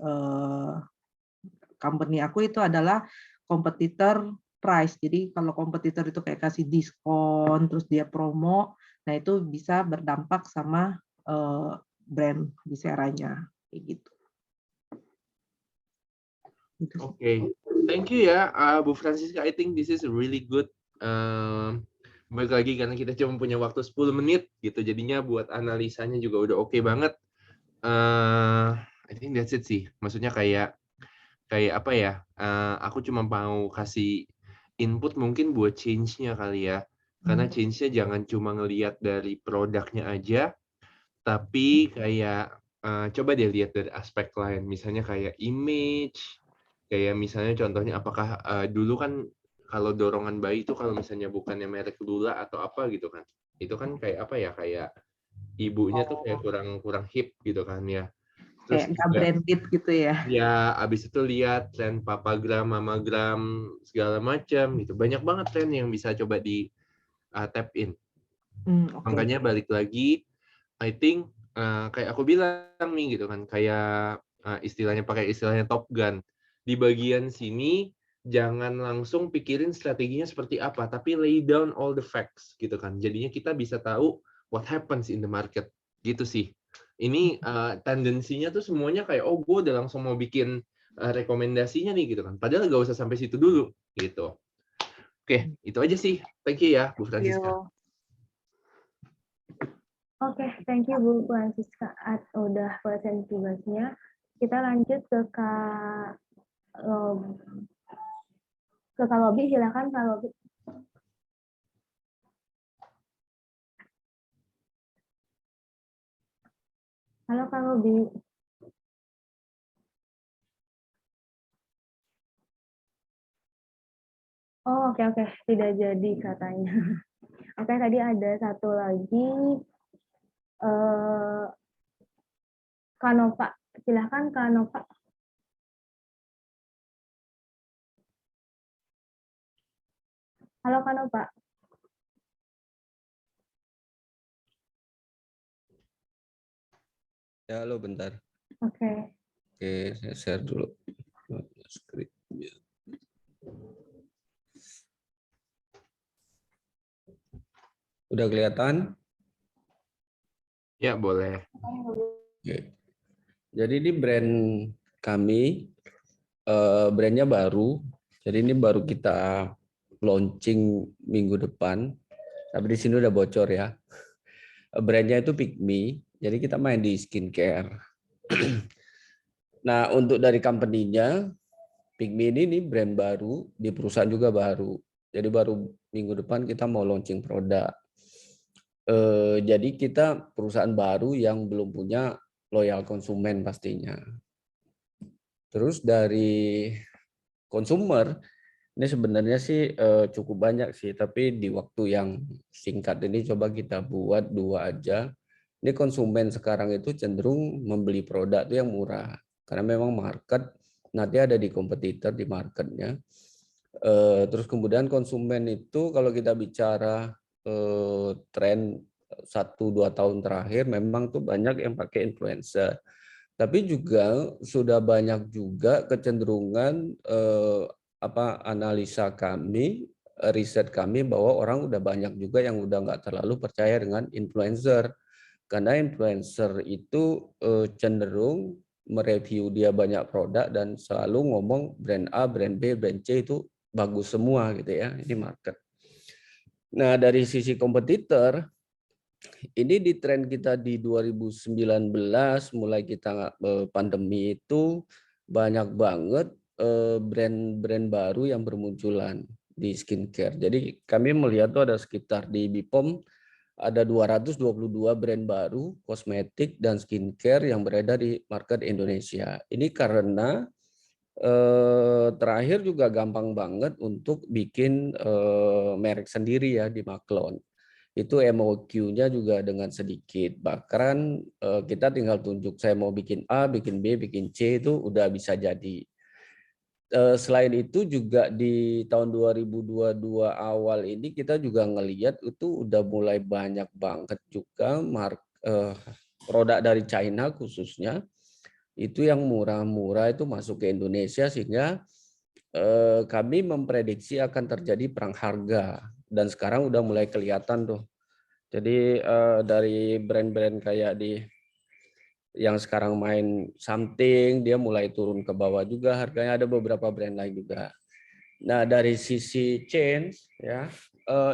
company aku itu adalah kompetitor price. Jadi kalau kompetitor itu kayak kasih diskon, terus dia promo, nah itu bisa berdampak sama brand Yisera-nya kayak gitu. Oke, thank you ya, Bu Francisca. I think this is really good. Balik lagi karena kita cuma punya waktu 10 menit gitu, jadinya buat analisanya juga udah oke banget. I think that's it sih. Maksudnya kayak apa ya? Aku cuma mau kasih input mungkin buat change-nya kali ya. Karena change-nya jangan cuma ngelihat dari produknya aja, tapi kayak coba deh lihat dari aspek lain. Misalnya kayak image, kayak misalnya contohnya apakah dulu kan kalau dorongan bayi itu kalau misalnya bukannya merek Lula atau apa gitu kan, itu kan kayak apa ya, kayak ibunya tuh kayak kurang hip gitu kan ya. Terus kayak nggak branded gitu ya. Ya, abis itu lihat tren papagram, mamagram, segala macam gitu. Banyak banget tren yang bisa coba di tap in. Okay. Makanya balik lagi, I think kayak aku bilang nih gitu kan, kayak pakai istilahnya Top Gun. Di bagian sini jangan langsung pikirin strateginya seperti apa, tapi lay down all the facts gitu kan. Jadinya kita bisa tahu what happens in the market gitu sih. Ini tendensinya tuh semuanya kayak gue udah langsung mau bikin rekomendasinya nih gitu kan. Padahal gak usah sampai situ dulu gitu. Oke, itu aja sih. Thank you ya Bu Francisca. Oke, thank you Bu Francisca udah present tugasnya. Kita lanjut ke Kak Lobby, silakan Kak Lobby. Halo Kak Lobby. Oh, oke, tidak jadi katanya. Oke, tadi ada satu lagi, Kak Nova. Silakan Kak Nova. Halo Kak Nova. Ya, halo bentar. Oke. Oke, saya share dulu. Screen. Udah kelihatan? Ya, boleh. Oke. Jadi ini brand kami, brandnya baru. Jadi ini baru kita launching minggu depan. Tapi di sini udah bocor ya. Brandnya itu Pigme. Jadi kita main di skincare. Nah, untuk dari company-nya, Pigme ini brand baru, di perusahaan juga baru. Jadi baru minggu depan kita mau launching produk. Jadi kita perusahaan baru yang belum punya loyal konsumen pastinya. Terus dari consumer, ini sebenarnya sih cukup banyak sih, tapi di waktu yang singkat ini coba kita buat 2 aja. Ini konsumen sekarang itu cenderung membeli produk itu yang murah, karena memang market nanti ada di kompetitor di marketnya. Terus kemudian konsumen itu kalau kita bicara tren 1-2 tahun terakhir memang tuh banyak yang pakai influencer. Tapi juga sudah banyak juga kecenderungan analisa kami, riset kami bahwa orang udah banyak juga yang udah nggak terlalu percaya dengan influencer. Karena influencer itu cenderung mereview dia banyak produk dan selalu ngomong brand A, brand B, brand C itu bagus semua gitu ya, ini market. Nah, dari sisi kompetitor, ini di tren kita di 2019 mulai kita pandemi itu banyak banget brand-brand baru yang bermunculan di skincare. Jadi kami melihat tuh ada sekitar di BPOM ada 222 brand baru kosmetik dan skincare yang beredar di market Indonesia. Ini karena terakhir juga gampang banget untuk bikin merek sendiri ya di Maklon. Itu MOQ-nya juga dengan sedikit. Bahkan kita tinggal tunjuk saya mau bikin A, bikin B, bikin C itu udah bisa jadi. Selain itu juga di tahun 2022 awal ini kita juga ngelihat itu udah mulai banyak banget juga produk dari China khususnya itu yang murah-murah itu masuk ke Indonesia sehingga kami memprediksi akan terjadi perang harga dan sekarang udah mulai kelihatan tuh. Jadi dari brand-brand kayak yang sekarang main something dia mulai turun ke bawah juga harganya, ada beberapa brand lain juga. Nah, dari sisi change ya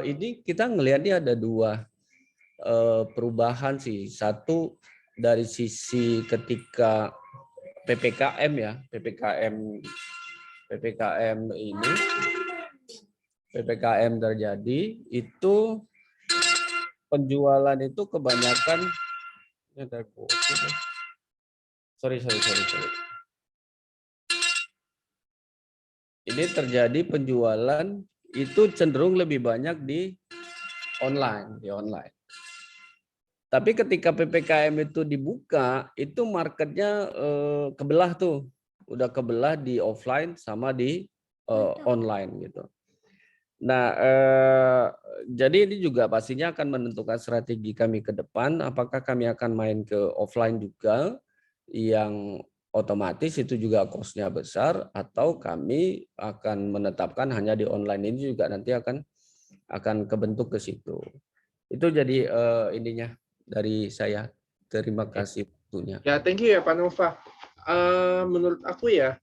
ini kita ngelihatnya ada 2 perubahan sih. Satu dari sisi ketika PPKM ya, PPKM terjadi itu penjualan itu kebanyakan sorry. Ini terjadi penjualan itu cenderung lebih banyak di online. Tapi ketika PPKM itu dibuka, itu marketnya kebelah tuh, udah kebelah di offline sama di online gitu. Nah, jadi ini juga pastinya akan menentukan strategi kami ke depan. Apakah kami akan main ke offline juga, yang otomatis itu juga cost-nya besar, atau kami akan menetapkan hanya di online ini juga nanti akan kebentuk ke situ. Itu jadi ininya dari saya. Terima kasih waktunya. Ya, thank you ya Pak Nova. Menurut aku ya,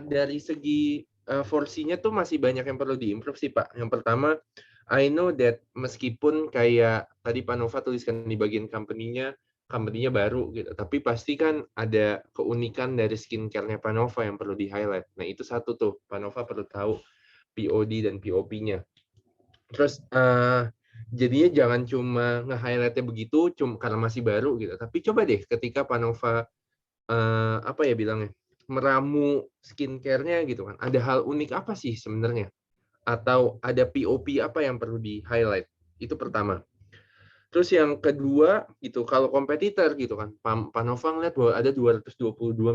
dari segi porsinya tuh masih banyak yang perlu diimprove sih Pak. Yang pertama, I know that meskipun kayak tadi Panova tuliskan di bagian company-nya baru gitu, tapi pasti kan ada keunikan dari skincare-nya Panova yang perlu di-highlight. Nah, itu satu tuh, Panova perlu tahu POD dan POP-nya. Terus jadinya jangan cuma nge-highlight-nya begitu cuma karena masih baru gitu, tapi coba deh ketika Panova apa ya bilangnya, meramu skincare-nya gitu kan, ada hal unik apa sih sebenarnya? Atau ada POP apa yang perlu di-highlight? Itu pertama. Terus yang kedua gitu, kalau kompetitor gitu kan, Panova ngeliat bahwa ada 222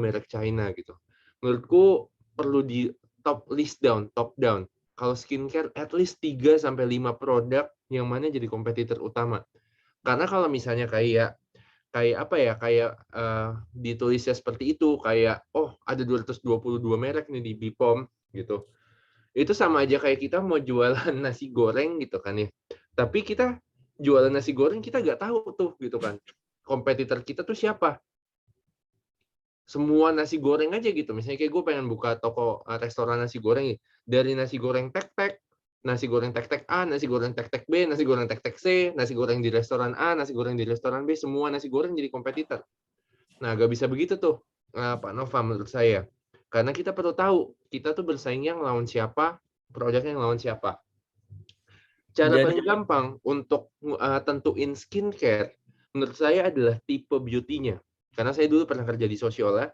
merek China gitu. Menurutku perlu di top down. Kalau skincare at least 3 sampai 5 produk yang mana jadi kompetitor utama. Karena kalau misalnya kayak apa ya, kayak ditulisnya seperti itu, kayak oh ada 222 merek nih di Bipom gitu. Itu sama aja kayak kita mau jualan nasi goreng gitu kan ya. Tapi kita jualan nasi goreng kita nggak tahu tuh gitu kan. Kompetitor kita tuh siapa? Semua nasi goreng aja gitu. Misalnya kayak gue pengen buka toko restoran nasi goreng dari nasi goreng tek-tek, nasi goreng tek-tek A, nasi goreng tek-tek B, nasi goreng tek-tek C, nasi goreng di restoran A, nasi goreng di restoran B, semua nasi goreng jadi kompetitor. Nah, nggak bisa begitu tuh, Pak Nova menurut saya. Karena kita perlu tahu, kita tuh bersaingnya ngelawan siapa, produknya ngelawan siapa. Cara Jadi paling gampang untuk tentuin skincare, menurut saya adalah tipe beauty-nya. Karena saya dulu pernah kerja di Sosiola.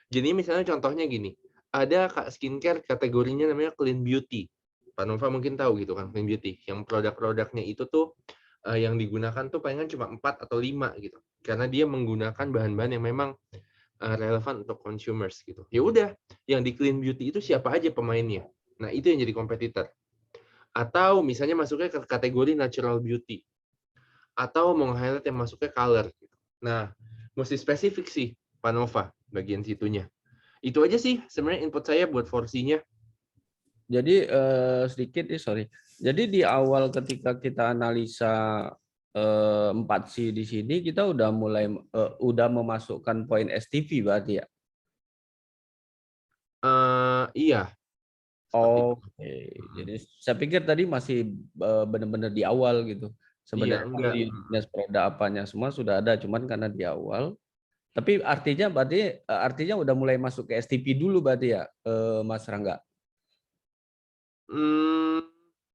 Jadi misalnya contohnya gini, ada skincare kategorinya namanya clean beauty. Pak Nova mungkin tahu gitu kan, clean beauty. Yang produk-produknya itu tuh yang digunakan tuh palingan cuma 4 atau 5 gitu. Karena dia menggunakan bahan-bahan yang memang relevan untuk consumers gitu. Ya udah, yang di clean beauty itu siapa aja pemainnya. Nah, itu yang jadi kompetitor. Atau misalnya masuknya ke kategori natural beauty. Atau mau highlight yang masuknya color. Nah, mesti spesifik sih, Panova, bagian situnya. Itu aja sih sebenarnya input saya buat porsinya. Jadi sedikit sorry. Jadi di awal ketika kita analisa 4C di sini kita udah mulai udah memasukkan poin STV berarti ya. Iya. Oke. Jadi saya pikir tadi masih benar-benar di awal gitu. Iya, Sebenarnya enggak. uniqueness produk apanya semua sudah ada, cuman karena di awal. Tapi artinya udah mulai masuk ke STP dulu berarti ya, Mas Rangga.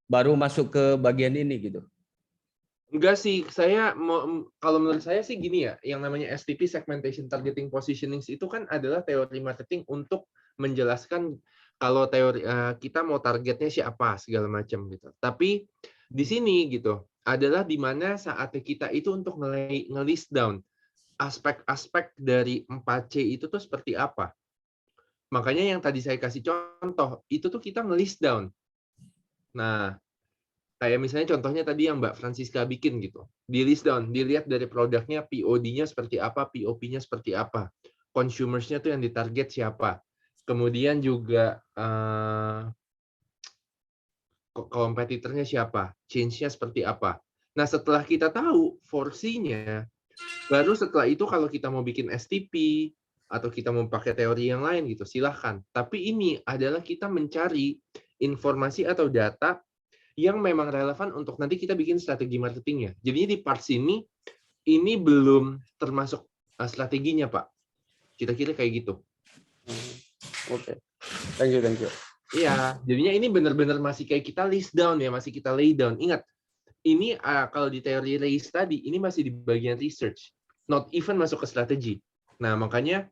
Baru masuk ke bagian ini gitu. Enggak sih, saya mau kalau menurut saya sih gini ya, yang namanya STP segmentation targeting positioning itu kan adalah teori marketing untuk menjelaskan kalau teori kita mau targetnya siapa segala macam gitu. Tapi di sini gitu adalah di mana saatnya kita itu untuk nge-list down aspek-aspek dari 4C itu tuh seperti apa. Makanya yang tadi saya kasih contoh, itu tuh kita nge-list down. Nah, kayak misalnya contohnya tadi yang Mbak Francisca bikin gitu. Di list down, dilihat dari produknya, POD-nya seperti apa, POP-nya seperti apa. Consumers-nya tuh yang ditarget siapa. Kemudian juga kompetitornya siapa, change-nya seperti apa. Nah, setelah kita tahu porsinya, baru setelah itu kalau kita mau bikin STP, atau kita mau pakai teori yang lain gitu, silahkan. Tapi ini adalah kita mencari informasi atau data yang memang relevan untuk nanti kita bikin strategi marketingnya. Jadi di parts ini belum termasuk strateginya, Pak. Kira-kira kayak gitu. Oke. Thank you. Iya, jadinya ini benar-benar masih kayak kita list down ya, masih kita lay down. Ingat, ini kalau di teori race tadi, ini masih di bagian research. Not even masuk ke strategi. Nah, makanya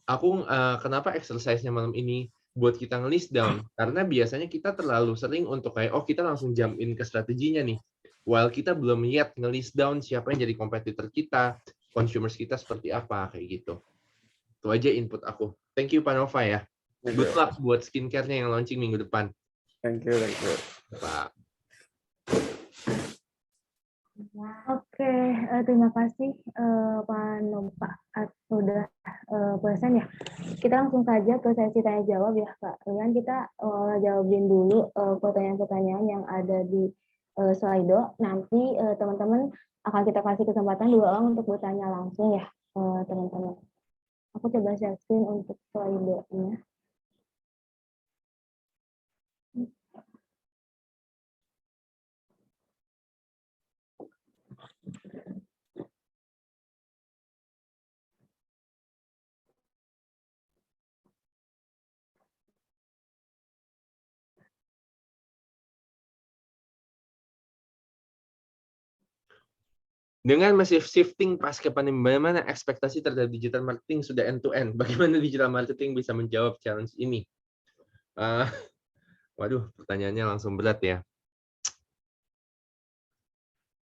aku kenapa exercise-nya malam ini buat kita nge-list down, karena biasanya kita terlalu sering untuk kayak kita langsung jump in ke strateginya nih, while kita belum lihat nge-list down siapa yang jadi kompetitor kita, consumers kita seperti apa, kayak gitu. Itu aja input aku. Thank you Panova ya. Good luck buat skincare-nya yang launching minggu depan. Thank you. Pak. Oke, terima kasih Pak Nova sudah present ya. Kita langsung saja ke sesi tanya jawab ya Kak. Kemudian kita jawabin dulu pertanyaan-pertanyaan yang ada di Slido. Nanti teman-teman akan kita kasih kesempatan 2 orang untuk bertanya langsung ya teman-teman. Aku coba share screen untuk Slido-nya. Dengan masih shifting pasca pandemi, bagaimana ekspektasi terhadap digital marketing sudah end-to-end? Bagaimana digital marketing bisa menjawab challenge ini? Waduh, pertanyaannya langsung berat ya.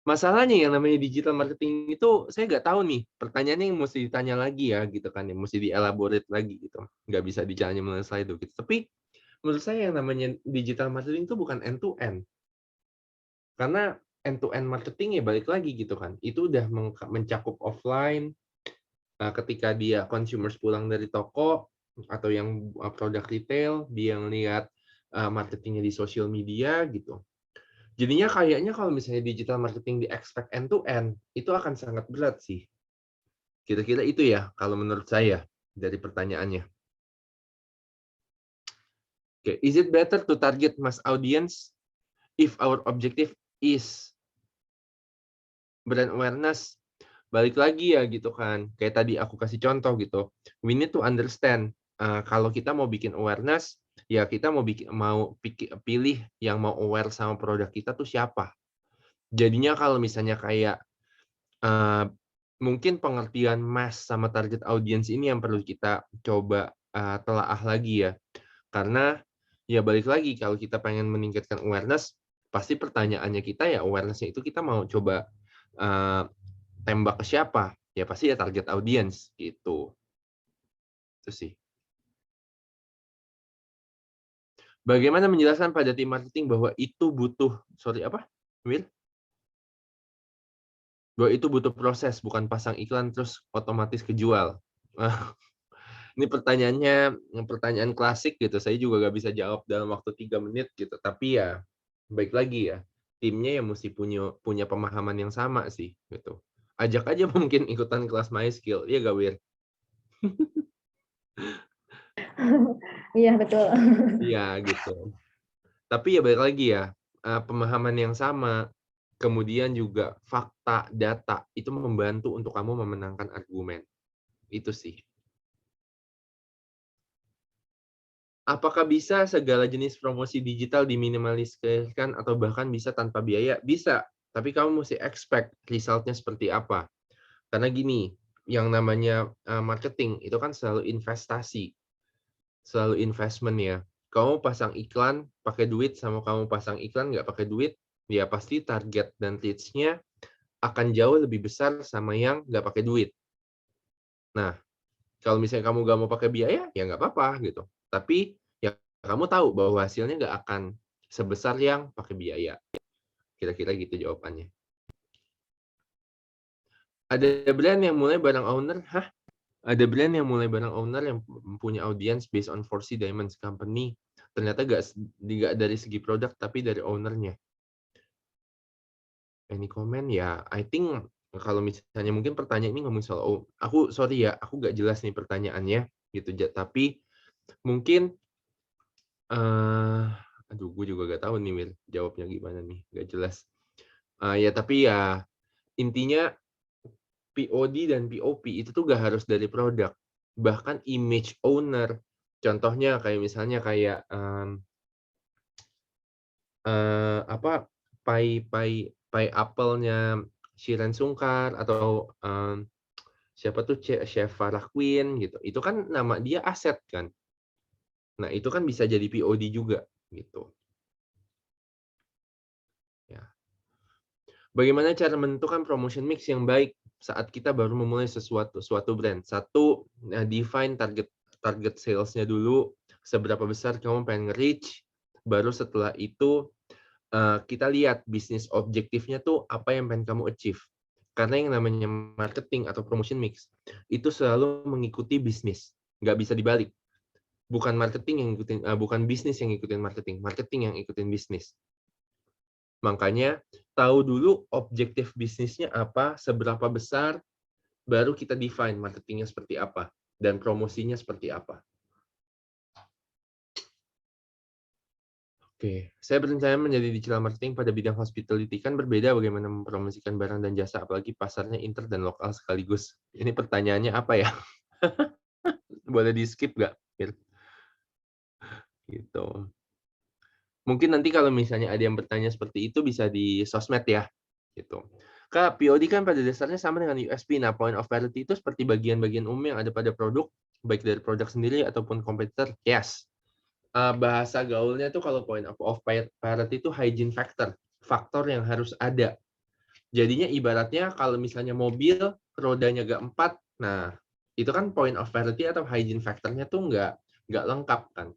Masalahnya yang namanya digital marketing itu saya nggak tahu nih, pertanyaannya yang mesti ditanya lagi ya gitu kan ya, mesti dielaborate lagi gitu. Nggak bisa dijalani melalui slide gitu. Tapi menurut saya yang namanya digital marketing itu bukan end to end. Karena end to end marketing ya balik lagi gitu kan. Itu udah mencakup offline, ketika dia consumers pulang dari toko atau yang produk retail, dia ngelihat marketingnya di social media gitu. Jadinya kayaknya kalau misalnya digital marketing di-expect end to end, itu akan sangat berat sih. Kira-kira itu ya kalau menurut saya dari pertanyaannya. Okay. Is it better to target mass audience if our objective is brand awareness? Balik lagi ya gitu kan. Kayak tadi aku kasih contoh gitu. We need to understand kalau kita mau bikin awareness, ya kita mau pilih yang mau aware sama produk kita tuh siapa. Jadinya kalau misalnya kayak mungkin pengertian mass sama target audience ini yang perlu kita coba telaah lagi ya. Karena ya balik lagi kalau kita pengen meningkatkan awareness, pasti pertanyaannya kita ya awareness-nya itu kita mau coba tembak ke siapa? Ya pasti ya target audience gitu. Itu sih. Bagaimana menjelaskan pada tim marketing bahwa itu butuh, Will? Bahwa itu butuh proses, bukan pasang iklan terus otomatis kejual. Ini pertanyaan klasik gitu. Saya juga nggak bisa jawab dalam waktu 3 menit gitu. Tapi ya baik lagi ya, timnya yang mesti punya pemahaman yang sama sih gitu. Ajak aja mungkin ikutan kelas MySkill, iya gak Wir? Iya, betul. Iya gitu. Tapi ya balik lagi ya, pemahaman yang sama, kemudian juga fakta, data, itu membantu untuk kamu memenangkan argumen. Itu sih. Apakah bisa segala jenis promosi digital diminimaliskan atau bahkan bisa tanpa biaya? Bisa, tapi kamu mesti expect result-nya seperti apa. Karena gini, yang namanya marketing itu kan selalu investasi, selalu investment ya. Kamu pasang iklan pakai duit sama kamu pasang iklan nggak pakai duit, ya pasti target dan reach-nya akan jauh lebih besar sama yang nggak pakai duit. Nah, kalau misalnya kamu nggak mau pakai biaya, ya nggak apa-apa gitu. Tapi ya kamu tahu bahwa hasilnya nggak akan sebesar yang pakai biaya. Kira-kira gitu jawabannya. Ada brand yang mulai bareng owner, Ada brand yang mulai bareng owner yang punya audience based on 4C Diamonds Company. Ternyata nggak dari segi produk, tapi dari ownernya. Any comment? Ya, I think kalau misalnya mungkin pertanyaan ini ngomong soal, aku nggak jelas nih pertanyaannya, gitu. Tapi mungkin, aduh, gue juga nggak tahu nih, Will, jawabnya gimana nih, nggak jelas. Ya, tapi ya intinya POD dan POP itu tuh gak harus dari produk, bahkan image owner. Contohnya kayak misalnya kayak pai apelnya Shiren Sungkar atau siapa tuh Chef Farah Queen gitu. Itu kan nama dia aset kan. Nah, itu kan bisa jadi POD juga gitu. Ya. Bagaimana cara menentukan promotion mix yang baik saat kita baru memulai suatu brand? Satu, define target sales-nya dulu, seberapa besar kamu pengen nge-reach, baru setelah itu kita lihat bisnis objektifnya tuh apa yang pengen kamu achieve. Karena yang namanya marketing atau promotion mix, itu selalu mengikuti bisnis, nggak bisa dibalik. Bukan marketing yang ngikutin, bukan bisnis yang ngikutin marketing yang ngikutin bisnis. Makanya tahu dulu objektif bisnisnya apa, seberapa besar, baru kita define marketingnya seperti apa, dan promosinya seperti apa. Oke, saya berencana menjadi digital marketing pada bidang hospitality. Kan berbeda bagaimana mempromosikan barang dan jasa, apalagi pasarnya inter dan lokal sekaligus. Ini pertanyaannya apa ya? Boleh di-skip nggak? Gitu. Mungkin nanti kalau misalnya ada yang bertanya seperti itu bisa di sosmed ya. Gitu. Kak, POD kan pada dasarnya sama dengan USP. Nah, point of parity itu seperti bagian-bagian umum yang ada pada produk, baik dari produk sendiri ataupun kompetitor. Yes. Bahasa gaulnya tuh kalau point of parity itu hygiene factor, faktor yang harus ada. Jadinya ibaratnya kalau misalnya mobil rodanya nggak 4, nah itu kan point of parity atau hygiene factor-nya tuh nggak lengkap kan.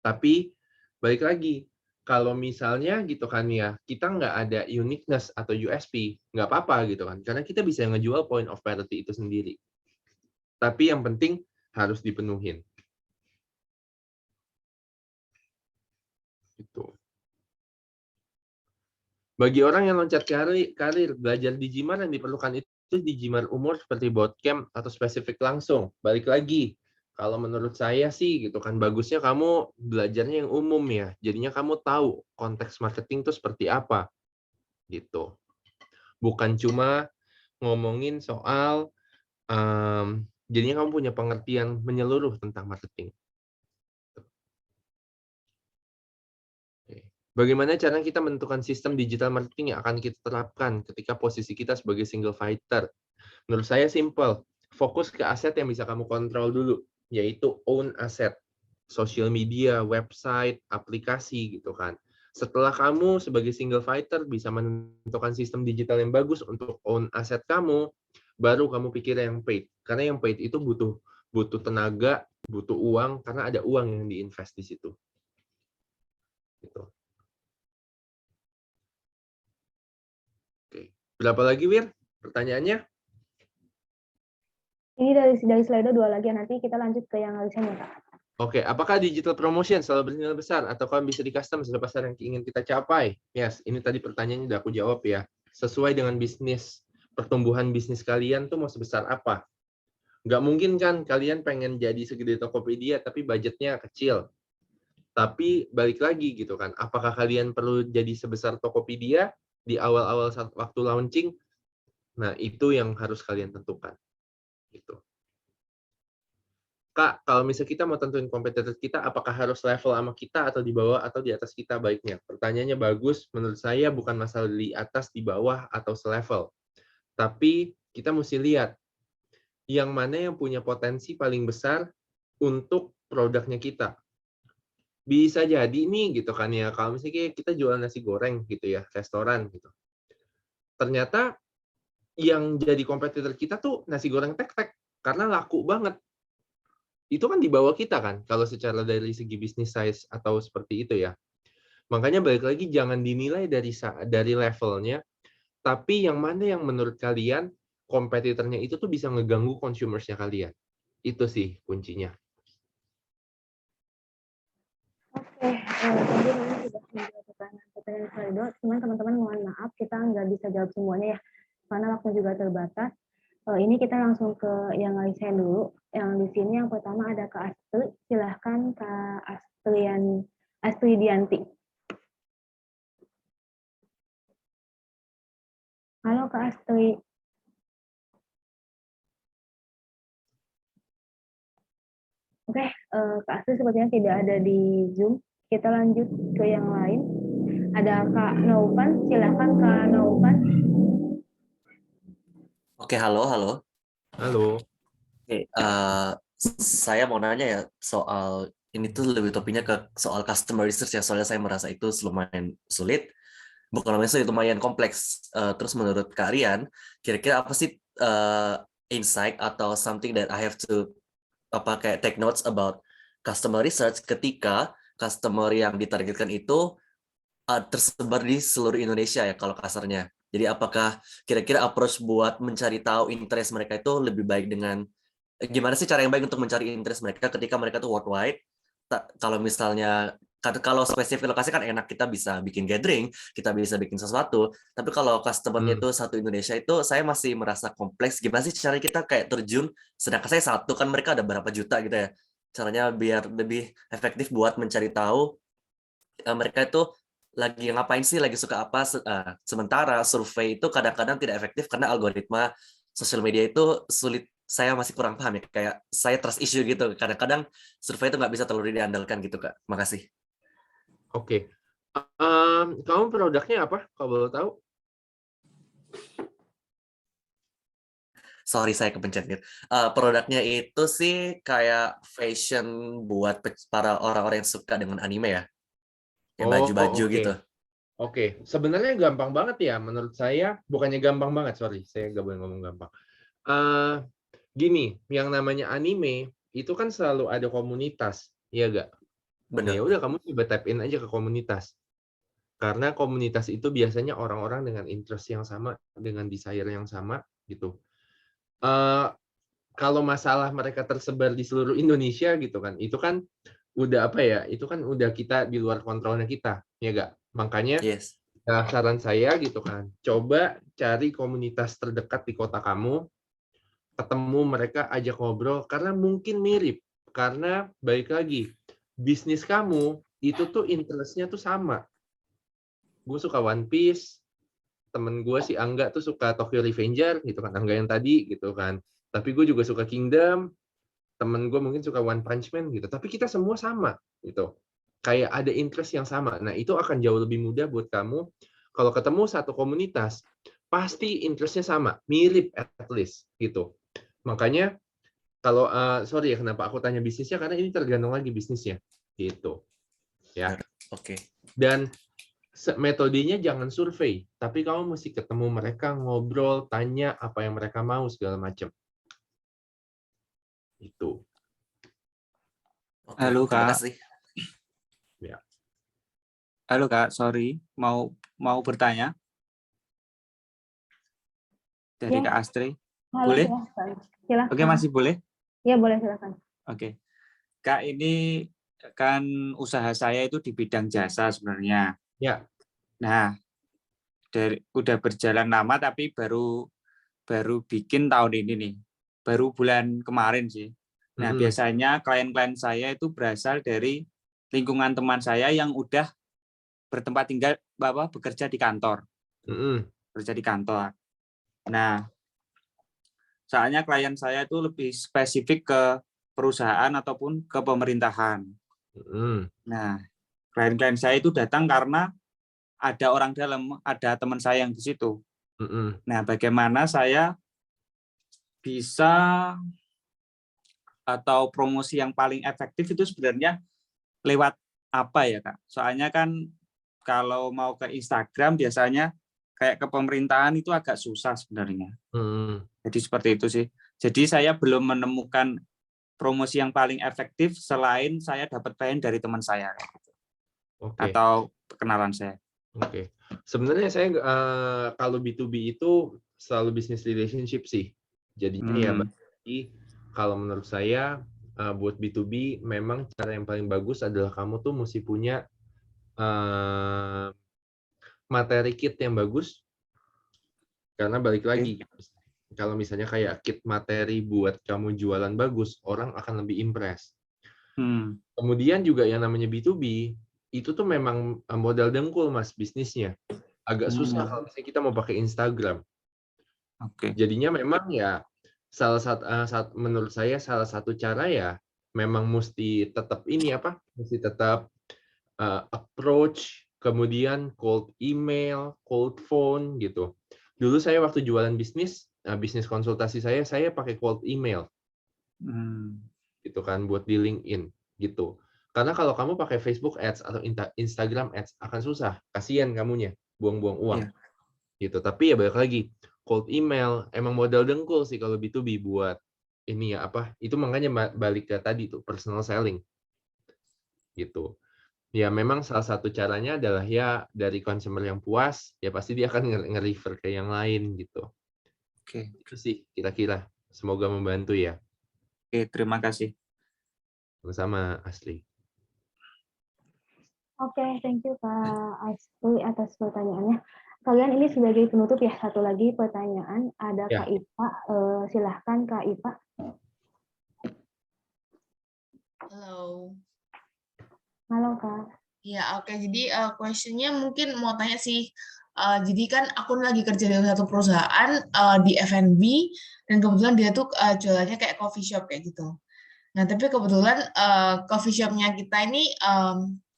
Tapi balik lagi, kalau misalnya gitu kan ya, kita nggak ada uniqueness atau USP, nggak apa-apa gitu kan, karena kita bisa ngejual point of parity itu sendiri. Tapi yang penting harus dipenuhin. Gitu. Bagi orang yang loncat karir, belajar Digimar yang diperlukan itu Digimar umur seperti bootcamp atau spesifik langsung. Balik lagi, kalau menurut saya sih gitu kan bagusnya kamu belajarnya yang umum ya. Jadinya kamu tahu konteks marketing itu seperti apa. Gitu. Bukan cuma ngomongin soal jadinya kamu punya pengertian menyeluruh tentang marketing. Bagaimana cara kita menentukan sistem digital marketing yang akan kita terapkan ketika posisi kita sebagai single fighter? Menurut saya simple. Fokus ke aset yang bisa kamu kontrol dulu, yaitu own aset. Social media, website, aplikasi gitu kan. Setelah kamu sebagai single fighter bisa menentukan sistem digital yang bagus untuk own aset kamu, baru kamu pikir yang paid. Karena yang paid itu butuh tenaga, butuh uang, karena ada uang yang diinvest di situ. Gitu. Berapa lagi, Wir? Pertanyaannya? Ini dari slide 2 lagi, nanti kita lanjut ke yang Alisa ya, Kak. Oke, apakah digital promotion selalu bernilai besar atau kan bisa di-custom sesuai pasar yang ingin kita capai? Yes, ini tadi pertanyaannya udah aku jawab ya. Sesuai dengan bisnis, pertumbuhan bisnis kalian tuh mau sebesar apa? Nggak mungkin kan kalian pengen jadi segede Tokopedia tapi budgetnya kecil. Tapi balik lagi gitu kan, apakah kalian perlu jadi sebesar Tokopedia di awal-awal waktu launching? Nah, itu yang harus kalian tentukan. Gitu. Kak, kalau misalnya kita mau tentuin kompetitor kita, apakah harus level sama kita atau di bawah atau di atas kita baiknya? Pertanyaannya bagus, menurut saya bukan masalah di atas, di bawah, atau selevel. Tapi kita mesti lihat, yang mana yang punya potensi paling besar untuk produknya kita. Bisa jadi nih gitu kan ya, kalau misalnya kita jual nasi goreng gitu ya, restoran gitu. Ternyata yang jadi kompetitor kita tuh nasi goreng tek-tek, karena laku banget. Itu kan di bawah kita kan, kalau secara dari segi bisnis size atau seperti itu ya. Makanya balik lagi jangan dinilai dari levelnya, tapi yang mana yang menurut kalian kompetitornya itu tuh bisa ngeganggu consumersnya kalian. Itu sih kuncinya. Oke, tadi memang sudah menjawab pertanyaan slide 2, cuman teman-teman mohon maaf kita nggak bisa jawab semuanya ya, karena waktu juga terbatas. Ini kita langsung ke yang Alisa dulu. Yang di sini yang pertama ada Kak Astri. Silahkan Kak Astri Dianti. Halo Kak Astri. Oke, Kak Astri sepertinya tidak ada di Zoom. Kita lanjut ke yang lain. Ada Kak Novan. Silahkan Kak Novan. Oke, halo. Halo. Oke, saya mau nanya ya soal ini tuh lebih topiknya ke soal customer research ya, soalnya saya merasa itu lumayan sulit, bukan lumayan sulit, lumayan kompleks. Terus menurut Kak Rian, kira-kira apa sih insight atau something that I have to kayak take notes about customer research ketika customer yang ditargetkan itu tersebar di seluruh Indonesia ya kalau kasarnya. Jadi apakah kira-kira approach buat mencari tahu interest mereka itu lebih baik dengan gimana sih cara yang baik untuk mencari interest mereka ketika mereka tuh worldwide? Kalau misalnya kalau spesifik lokasi kan enak, kita bisa bikin gathering, kita bisa bikin sesuatu. Tapi kalau customer-nya itu satu Indonesia itu saya masih merasa kompleks. Gimana sih cara kita kayak terjun? Sedangkan saya satu, kan mereka ada berapa juta gitu ya. Caranya biar lebih efektif buat mencari tahu mereka itu lagi ngapain sih, lagi suka apa. Sementara survei itu kadang-kadang tidak efektif karena algoritma sosial media itu sulit. Saya masih kurang paham ya, kayak saya trust issue gitu. Kadang-kadang survei itu nggak bisa terlalu diandalkan gitu, Kak. Makasih. Oke. Kamu produknya apa, kalau boleh tahu? sorry saya kepencet gitu. Produknya itu sih kayak fashion buat para orang-orang yang suka dengan anime ya. Kayak baju-baju oke. gitu. Oke, sebenarnya gampang banget ya menurut saya. Bukannya gampang banget, sorry, saya nggak boleh ngomong gampang. Gini, yang namanya anime itu kan selalu ada komunitas, ya nggak? Nah, ya Bener. udah kamu coba tap in aja ke komunitas. Karena komunitas itu biasanya orang-orang dengan interest yang sama, dengan desire yang sama, gitu. Kalau masalah mereka tersebar di seluruh Indonesia gitu kan, itu kan udah apa ya? Itu kan udah kita di luar kontrolnya kita, ya nggak? Makanya Yes. saran saya gitu kan, coba cari komunitas terdekat di kota kamu, ketemu mereka, ajak ngobrol, karena mungkin mirip. Karena balik lagi, bisnis kamu itu tuh interest-nya tuh sama. Gue suka One Piece, temen gue si Angga tuh suka Tokyo Revenger gitu kan, Angga yang tadi gitu kan. Tapi gue juga suka Kingdom, temen gue mungkin suka One Punch Man gitu. Tapi kita semua sama gitu. Kayak ada interest yang sama. Nah, itu akan jauh lebih mudah buat kamu kalau ketemu satu komunitas, pasti interest-nya sama, mirip at least gitu. Makanya kalau sorry ya kenapa aku tanya bisnisnya, karena ini tergantung lagi bisnisnya gitu. Ya. Oke. Dan metodenya jangan survei, tapi kamu mesti ketemu mereka, ngobrol, tanya apa yang mereka mau segala macam. Itu. Oke, Halo terima Kak. kasih. Ya. Halo Kak, sorry, mau bertanya dari Ya. Kak Astri. Halo, Boleh? silakan. Oke, masih boleh? Ya, boleh, silakan. Oke. Kak, ini kan usaha saya itu di bidang jasa sebenarnya. Ya. Nah, udah berjalan lama tapi baru bikin tahun ini nih. Baru bulan kemarin sih. Nah, biasanya klien-klien saya itu berasal dari lingkungan teman saya yang udah bertempat tinggal, bekerja di kantor. Bekerja di kantor. Nah, soalnya klien saya itu lebih spesifik ke perusahaan ataupun ke pemerintahan. Nah, klien-klien saya itu datang karena ada orang dalam, ada teman saya yang di situ. Nah, bagaimana saya bisa atau promosi yang paling efektif itu sebenarnya lewat apa ya, Kak? Soalnya kan kalau mau ke Instagram biasanya kayak ke pemerintahan itu agak susah sebenarnya. Jadi seperti itu sih. Jadi saya belum menemukan promosi yang paling efektif selain saya dapat klien dari teman saya. Atau kenalan saya. Oke. Sebenarnya saya kalau B2B itu selalu business relationship sih. Jadinya ya berarti kalau menurut saya buat B2B memang cara yang paling bagus adalah kamu tuh mesti punya materi kit yang bagus. Karena balik lagi, kalau misalnya kayak kit materi buat kamu jualan bagus, orang akan lebih impress. Kemudian juga yang namanya B2B, itu tuh memang modal dengkul mas bisnisnya. Agak susah kalau misalnya kita mau pakai Instagram. Jadinya memang ya menurut saya salah satu cara ya memang mesti tetap mesti tetap approach, kemudian cold email, cold phone gitu. Dulu saya waktu jualan bisnis konsultasi saya pakai cold email. Gitu kan buat di LinkedIn gitu. Karena kalau kamu pakai Facebook Ads atau Instagram Ads akan susah, kasihan kamunya, buang-buang uang. Gitu. Tapi ya balik lagi, cold email emang modal dengkul sih kalau B2B buat ini ya itu makanya balik ke tadi tuh personal selling. Gitu. Ya memang salah satu caranya adalah ya dari consumer yang puas, ya pasti dia akan nge-refer ke yang lain gitu. Itu sih kira-kira. Semoga membantu ya. Oke, terima kasih. Sama Asli. Oke, thank you Kak Asli atas pertanyaannya. Kalian ini sebagai penutup ya, satu lagi pertanyaan. Ada Kak Ipa, silahkan Kak Ipa. Halo. Halo Kak. Ya oke. Jadi question-nya mungkin mau tanya sih. Jadi kan aku lagi kerja di satu perusahaan di F&B dan kebetulan dia tuh jualannya kayak coffee shop kayak gitu. Nah tapi kebetulan coffee shop-nya kita ini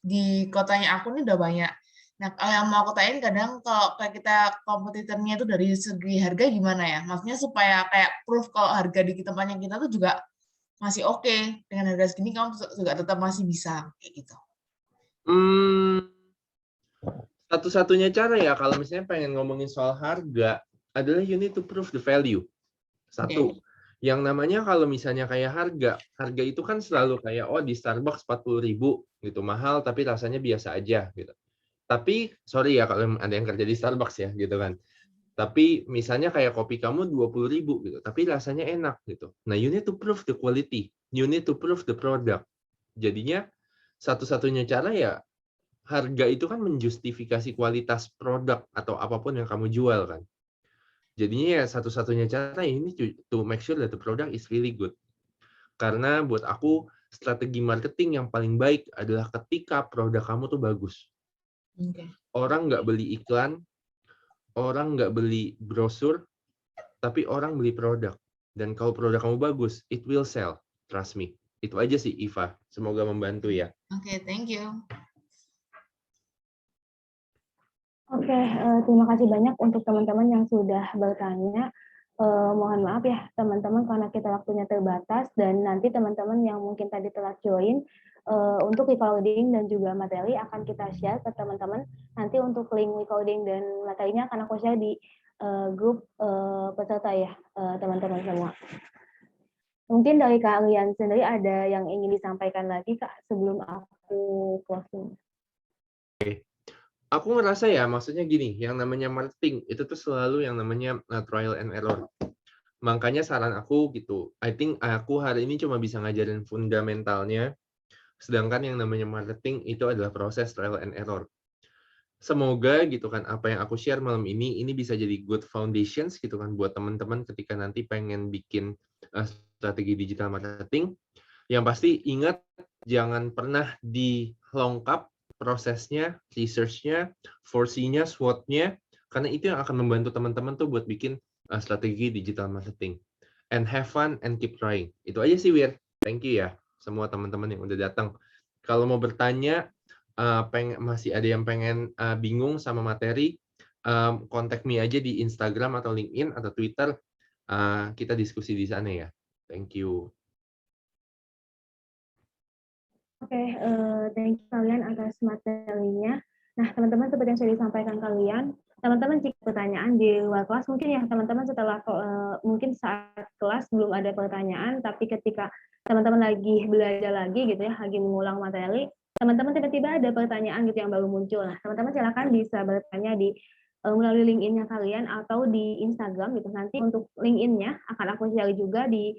di kotanya aku ini udah banyak Nah, kalau yang mau aku tanyain kadang kalau kayak kita kompetitornya itu dari segi harga gimana ya? Maksudnya supaya kayak proof kalau harga di tempatnya kita tuh juga masih oke. Dengan harga segini kamu juga tetap masih bisa kayak gitu. Satu-satunya cara ya kalau misalnya pengen ngomongin soal harga adalah you need to prove the value. Satu. Yang namanya kalau misalnya kayak harga itu kan selalu kayak di Starbucks 40.000 gitu mahal tapi rasanya biasa aja gitu. Tapi sorry ya kalau ada yang kerja di Starbucks ya gitu kan. Tapi misalnya kayak kopi kamu 20.000 gitu, tapi rasanya enak gitu. Nah, you need to prove the quality, you need to prove the product. Jadinya satu-satunya cara ya harga itu kan menjustifikasi kualitas produk atau apapun yang kamu jual kan. Jadinya ya satu-satunya cara ini to make sure that the product is really good. Karena buat aku strategi marketing yang paling baik adalah ketika produk kamu tuh bagus. Orang nggak beli iklan, orang nggak beli brosur, tapi orang beli produk. Dan kalau produk kamu bagus, it will sell. Trust me. Itu aja sih, Iva. Semoga membantu ya. Oke, thank you. Oke, terima kasih banyak untuk teman-teman yang sudah bertanya. Mohon maaf ya teman-teman karena kita waktunya terbatas dan nanti teman-teman yang mungkin tadi telah join untuk recording dan juga materi akan kita share ke teman-teman. Nanti untuk link recording dan materinya akan aku share di grup peserta ya teman-teman semua. Mungkin dari kalian sendiri ada yang ingin disampaikan lagi Kak sebelum aku closing. Aku ngerasa ya, maksudnya gini, yang namanya marketing itu tuh selalu yang namanya trial and error. Makanya saran aku gitu, I think aku hari ini cuma bisa ngajarin fundamentalnya, sedangkan yang namanya marketing itu adalah proses trial and error. Semoga gitu kan apa yang aku share malam ini bisa jadi good foundations gitu kan buat teman-teman ketika nanti pengen bikin strategi digital marketing. Yang pasti ingat jangan pernah dilengkap prosesnya, research-nya, 4C-nya, SWOT-nya, karena itu yang akan membantu teman-teman tuh buat bikin strategi digital marketing. And have fun and keep trying. Itu aja sih, Wir. Thank you ya, semua teman-teman yang udah datang. Kalau mau bertanya, masih ada yang pengen bingung sama materi, kontak me aja di Instagram atau LinkedIn atau Twitter. Kita diskusi di sana ya. Thank you. Oke, thank you kalian atas materinya. Nah, teman-teman seperti yang sudah disampaikan kalian, teman-teman jika pertanyaan di luar kelas mungkin ya teman-teman setelah mungkin saat kelas belum ada pertanyaan, tapi ketika teman-teman lagi belajar lagi gitu ya, lagi mengulang materi, teman-teman tiba-tiba ada pertanyaan gitu yang baru muncul. Nah, teman-teman silakan bisa bertanya di melalui LinkedIn-nya kalian atau di Instagram gitu. Nanti untuk LinkedIn-nya akan aku share juga di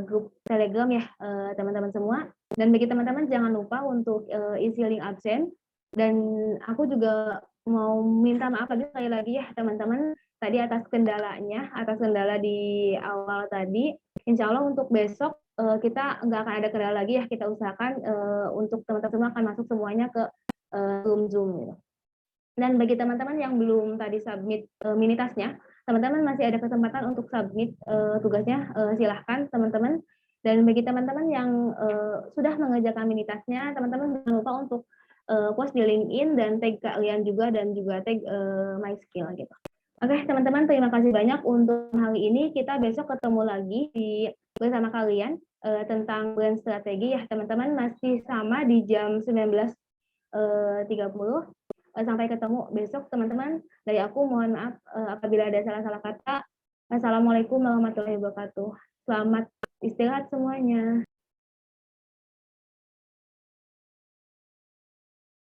grup Telegram ya teman-teman semua. Dan bagi teman-teman jangan lupa untuk isi link absen. Dan aku juga mau minta maaf lagi sekali lagi ya teman-teman tadi atas kendala di awal tadi. Insya Allah untuk besok kita nggak akan ada kendala lagi ya. Kita usahakan untuk teman-teman semua akan masuk semuanya ke Zoom gitu. Dan bagi teman-teman yang belum tadi submit minitasnya, teman-teman masih ada kesempatan untuk submit tugasnya, silahkan teman-teman. Dan bagi teman-teman yang sudah mengerjakan minitasnya, teman-teman jangan lupa untuk post di LinkedIn dan tag kalian juga dan juga tag my skill gitu. Oke, teman-teman terima kasih banyak untuk hari ini. Kita besok ketemu lagi bersama kalian tentang brand strategi ya teman-teman, masih sama di jam 19.30. Sampai ketemu besok teman-teman. Dari aku mohon maaf apabila ada salah-salah kata. Assalamualaikum warahmatullahi wabarakatuh. Selamat istirahat semuanya.